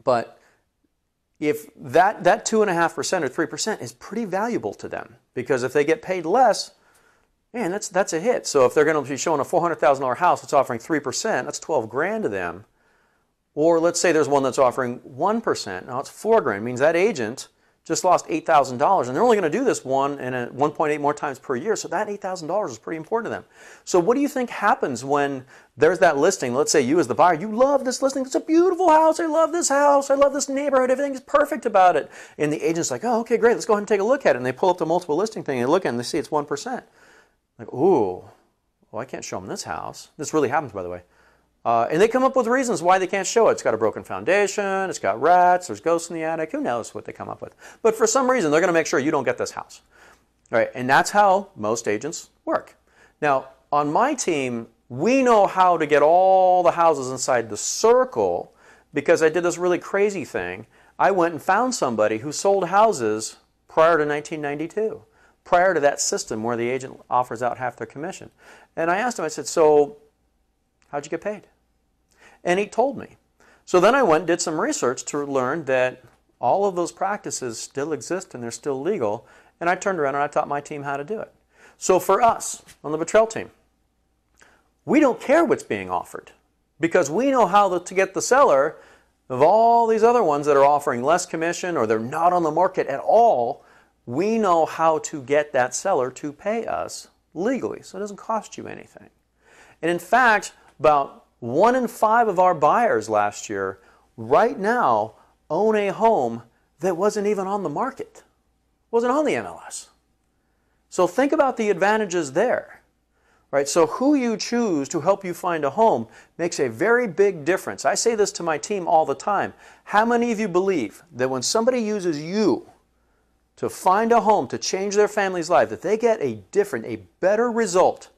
S1: But if that 2.5% or 3% is pretty valuable to them because if they get paid less, man, that's a hit. So if they're going to be showing a $400,000 house that's offering 3%, that's 12 grand to them. Or let's say there's one that's offering 1%. Now it's 4 grand. It means that agent just lost $8,000, and they're only going to do this 1.8 more times per year. So that $8,000 is pretty important to them. So what do you think happens when there's that listing? Let's say you as the buyer, you love this listing. It's a beautiful house. I love this house. I love this neighborhood. Everything is perfect about it. And the agent's like, oh, okay, great. Let's go ahead and take a look at it. And they pull up the multiple listing thing and they look at it and they see it's 1%. Like, ooh, well, I can't show them this house. This really happens, by the way. And they come up with reasons why they can't show it. It's got a broken foundation, it's got rats, there's ghosts in the attic, who knows what they come up with. But for some reason, they're going to make sure you don't get this house. All right, and that's how most agents work. Now, on my team, we know how to get all the houses inside the circle because I did this really crazy thing. I went and found somebody who sold houses prior to 1992, prior to that system where the agent offers out half their commission. And I asked him, I said, so how'd you get paid? And he told me. So then I went and did some research to learn that all of those practices still exist and they're still legal. And I turned around and I taught my team how to do it. So for us on the Bottrell team, we don't care what's being offered because we know how to get the seller of all these other ones that are offering less commission or they're not on the market at all. We know how to get that seller to pay us legally, so it doesn't cost you anything. And in fact, about 1 in 5 of our buyers last year right now own a home that wasn't even on the market, wasn't on the MLS. So think about the advantages there. Right? So who you choose to help you find a home makes a very big difference. I say this to my team all the time. How many of you believe that when somebody uses you to find a home to change their family's life, that they get a better result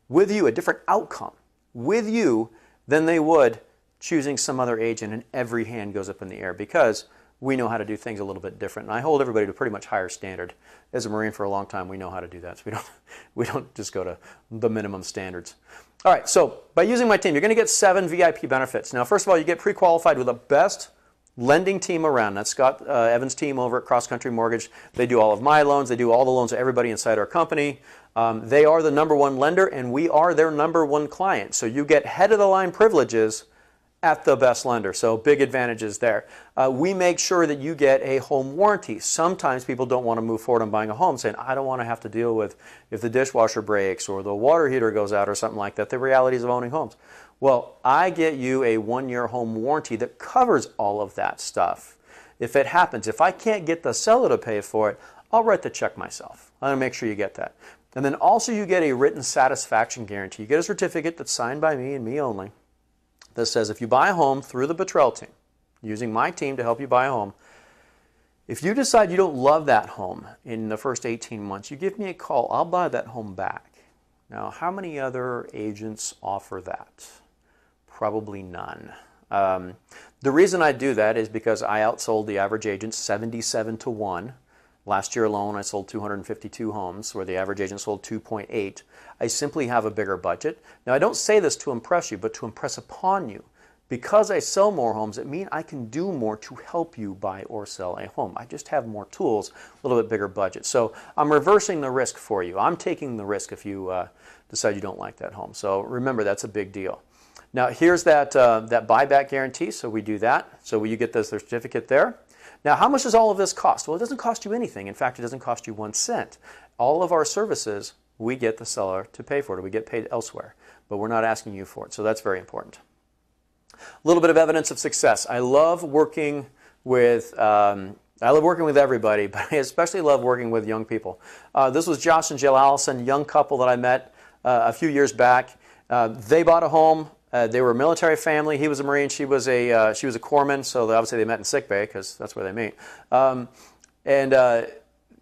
S1: with you, a different outcome with you than they would choosing some other agent, and every hand goes up in the air because we know how to do things a little bit different. And I hold everybody to a pretty much higher standard. As a Marine for a long time, we know how to do that. So we don't just go to the minimum standards. All right, so by using my team, you're going to get 7 VIP benefits. Now, first of all, you get pre-qualified with the best lending team around. That's Scott Evans' team over at Cross Country Mortgage. They do all of my loans. They do all the loans of everybody inside our company. They are the #1 lender, and we are their #1 client. So you get head-of-the-line privileges at the best lender. So big advantages there. We make sure that you get a home warranty. Sometimes people don't want to move forward on buying a home saying, I don't want to have to deal with if the dishwasher breaks or the water heater goes out or something like that, the realities of owning homes. Well, I get you a 1-year home warranty that covers all of that stuff. If it happens, if I can't get the seller to pay for it, I'll write the check myself. I'm going to make sure you get that. And then also you get a written satisfaction guarantee. You get a certificate that's signed by me and me only that says if you buy a home through the Bottrell team, using my team to help you buy a home, if you decide you don't love that home in the first 18 months, you give me a call, I'll buy that home back. Now, how many other agents offer that? Probably none. The reason I do that is because I outsold the average agent 77-1. Last year alone, I sold 252 homes, where the average agent sold 2.8. I simply have a bigger budget. Now, I don't say this to impress you, but to impress upon you. Because I sell more homes, it means I can do more to help you buy or sell a home. I just have more tools, a little bit bigger budget. So I'm reversing the risk for you. I'm taking the risk if you decide you don't like that home. So remember, that's a big deal. Now, here's that buyback guarantee. So we do that. So you get the certificate there. Now, how much does all of this cost? Well, it doesn't cost you anything. In fact, it doesn't cost you 1 cent. All of our services, we get the seller to pay for it. We get paid elsewhere, but we're not asking you for it. So that's very important. A little bit of evidence of success. I love working with everybody, but I especially love working with young people. This was Josh and Jill Allison, young couple that I met a few years back. They bought a home. They were a military family. He was a Marine. She was a corpsman. So obviously they met in sick bay because that's where they meet.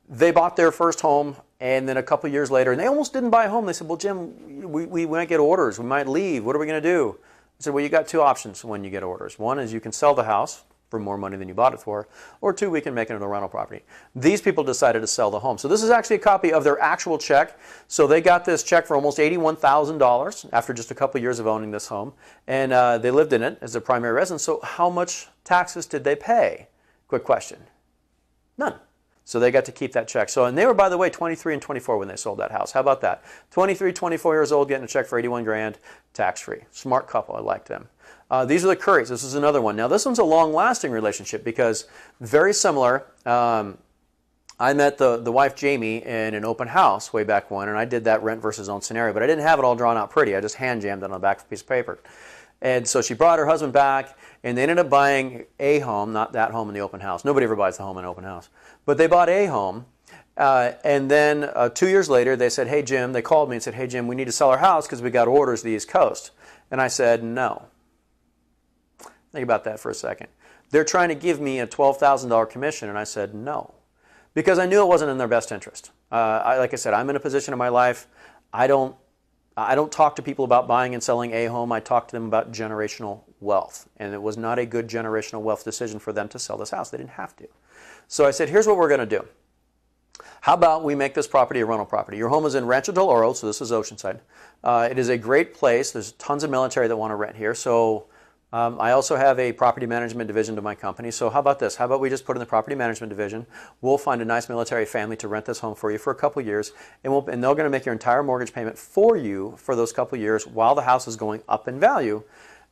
S1: They bought their first home, and then a couple years later, and they almost didn't buy a home. They said, "Well, Jim, we might get orders. We might leave. What are we going to do?" I said, "Well, you got 2 options when you get orders. One is you can sell the house for more money than you bought it for, or 2, we can make it into a rental property." These people decided to sell the home. So this is actually a copy of their actual check. So they got this check for almost $81,000 after just a couple years of owning this home, and they lived in it as their primary residence. So how much taxes did they pay? Quick question. None. So they got to keep that check. So, and they were, by the way, 23 and 24 when they sold that house. How about that? 23, 24 years old, getting a check for 81 grand, tax-free. Smart couple, I like them. These are the Currys. This is another one. Now, this one's a long-lasting relationship because very similar. I met the wife, Jamie, in an open house way back when, and I did that rent versus own scenario, but I didn't have it all drawn out pretty. I just hand jammed it on the back of a piece of paper. And so she brought her husband back, and they ended up buying a home, not that home in the open house. Nobody ever buys the home in an open house. But they bought a home, and then 2 years later, they said, hey, Jim, they called me and said, hey, Jim, we need to sell our house because we got orders to the East Coast. And I said, no. Think about that for a second. They're trying to give me a $12,000 commission, and I said, no. Because I knew it wasn't in their best interest. Like I said, I'm in a position in my life, I don't talk to people about buying and selling a home. I talk to them about generational wealth. And it was not a good generational wealth decision for them to sell this house. They didn't have to. So I said, here's what we're going to do. How about we make this property a rental property? Your home is in Rancho del Oro, so this is Oceanside. It is a great place. There's tons of military that want to rent here. So I also have a property management division to my company. So how about this? How about we just put in the property management division? We'll find a nice military family to rent this home for you for a couple years, and they're going to make your entire mortgage payment for you for those couple years while the house is going up in value.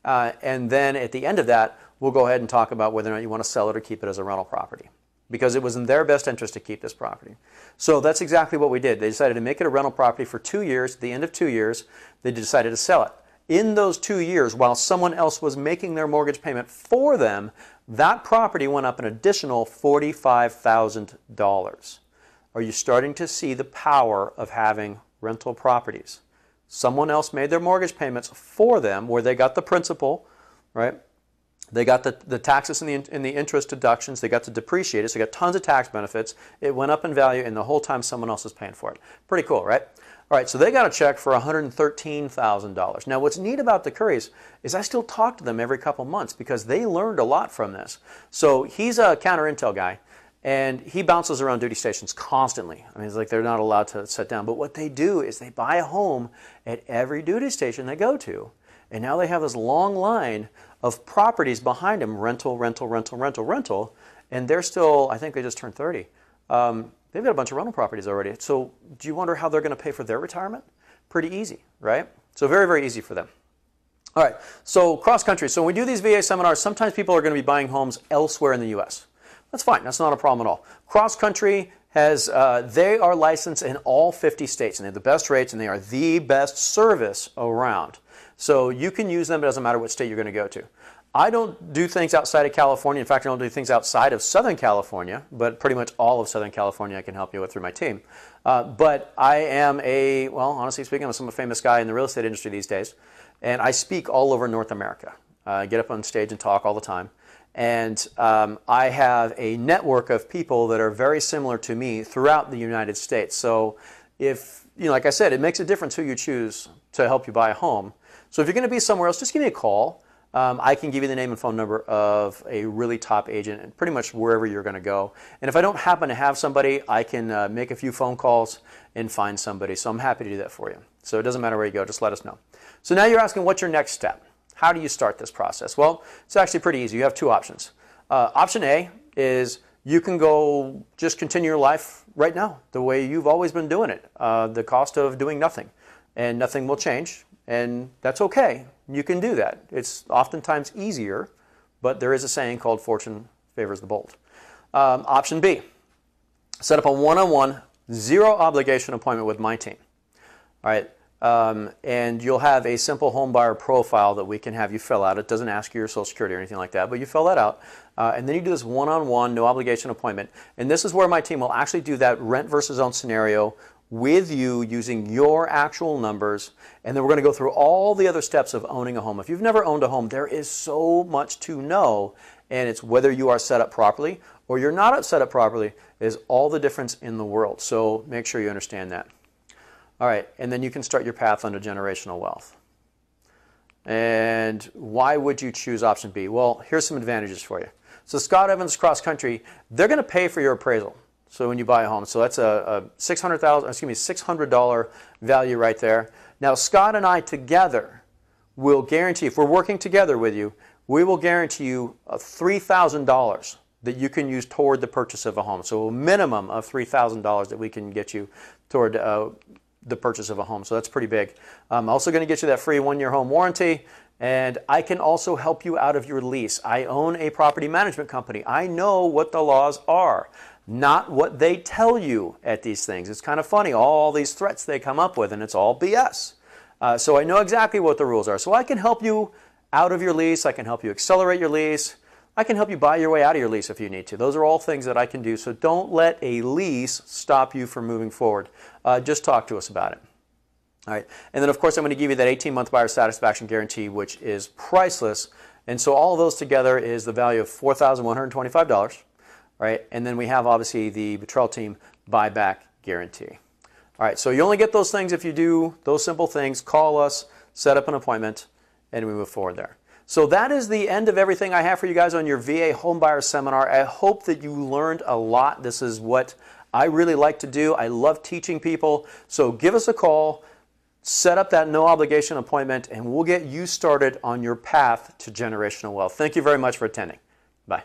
S1: And then at the end of that, we'll go ahead and talk about whether or not you want to sell it or keep it as a rental property, because it was in their best interest to keep this property. So that's exactly what we did. They decided to make it a rental property for 2 years. At the end of 2 years, they decided to sell it. In those 2 years, while someone else was making their mortgage payment for them, that property went up an additional $45,000. Are you starting to see the power of having rental properties? Someone else made their mortgage payments for them, where they got the principal, right? They got the taxes and the interest deductions. They got to depreciate it, so they got tons of tax benefits. It went up in value, and the whole time someone else is paying for it. Pretty cool, right? All right, so they got a check for $113,000. Now, what's neat about the Currys is I still talk to them every couple months because they learned a lot from this. So he's a counter intel guy, and he bounces around duty stations constantly. I mean, it's like they're not allowed to sit down. But what they do is they buy a home at every duty station they go to. And now they have this long line of properties behind them, rental, rental, rental, rental, rental. And they're still, I think they just turned 30. They've got a bunch of rental properties already. So do you wonder how they're going to pay for their retirement? Pretty easy, right? So very, very easy for them. All right, so cross country. So when we do these VA seminars, sometimes people are going to be buying homes elsewhere in the U.S. That's fine. That's not a problem at all. Cross country has, they are licensed in all 50 states, and they have the best rates, and they are the best service around. So you can use them. It doesn't matter what state you're going to go to. I don't do things outside of California. In fact, I don't do things outside of Southern California, but pretty much all of Southern California I can help you with through my team. But I am well, honestly speaking, I'm a famous guy in the real estate industry these days, and I speak all over North America. I get up on stage and talk all the time. And I have a network of people that are very similar to me throughout the United States. So if, like I said, it makes a difference who you choose to help you buy a home. So if you're going to be somewhere else, just give me a call. I can give you the name and phone number of a really top agent and pretty much wherever you're going to go. And if I don't happen to have somebody, I can make a few phone calls and find somebody. So I'm happy to do that for you. So it doesn't matter where you go, just let us know. So now you're asking, what's your next step? How do you start this process? Well, it's actually pretty easy. You have two options. Option A is you can go just continue your life right now the way you've always been doing it, the cost of doing nothing. And nothing will change, and that's okay. You can do that. It's oftentimes easier, but there is a saying called fortune favors the bold. Option B, set up a one-on-one, zero obligation appointment with my team. All right, and you'll have a simple home buyer profile that we can have you fill out. It doesn't ask you your Social Security or anything like that, but you fill that out. And then you do this one-on-one, no obligation appointment. And this is where my team will actually do that rent versus own scenario with you using your actual numbers, and then we're going to go through all the other steps of owning a home. If you've never owned a home, there is so much to know, and it's whether you are set up properly or you're not set up properly is all the difference in the world. So make sure you understand that. All right, and then you can start your path onto generational wealth. And why would you choose option B? Well, here's some advantages for you. So Scott Evans Cross Country, they're going to pay for your appraisal. So when you buy a home, so that's a $600 value right there. Now Scott and I together will guarantee, if we're working together with you, we will guarantee you $3,000 that you can use toward the purchase of a home. So a minimum of $3,000 that we can get you toward the purchase of a home. So that's pretty big. I'm also going to get you that free 1-year home warranty, and I can also help you out of your lease. I own a property management company. I know what the laws are, not what they tell you at these things. It's kind of funny, all these threats they come up with, and it's all BS. So I know exactly what the rules are. So I can help you out of your lease. I can help you accelerate your lease. I can help you buy your way out of your lease if you need to. Those are all things that I can do. So don't let a lease stop you from moving forward. Just talk to us about it. All right. And then, of course, I'm going to give you that 18-month buyer satisfaction guarantee, which is priceless. And so all of those together is the value of $4,125. Right? And then we have, obviously, the Bottrell Team buyback guarantee. All right. So you only get those things if you do those simple things. Call us, set up an appointment, and we move forward there. So that is the end of everything I have for you guys on your VA Homebuyer Seminar. I hope that you learned a lot. This is what I really like to do. I love teaching people. So give us a call, set up that no obligation appointment, and we'll get you started on your path to generational wealth. Thank you very much for attending. Bye.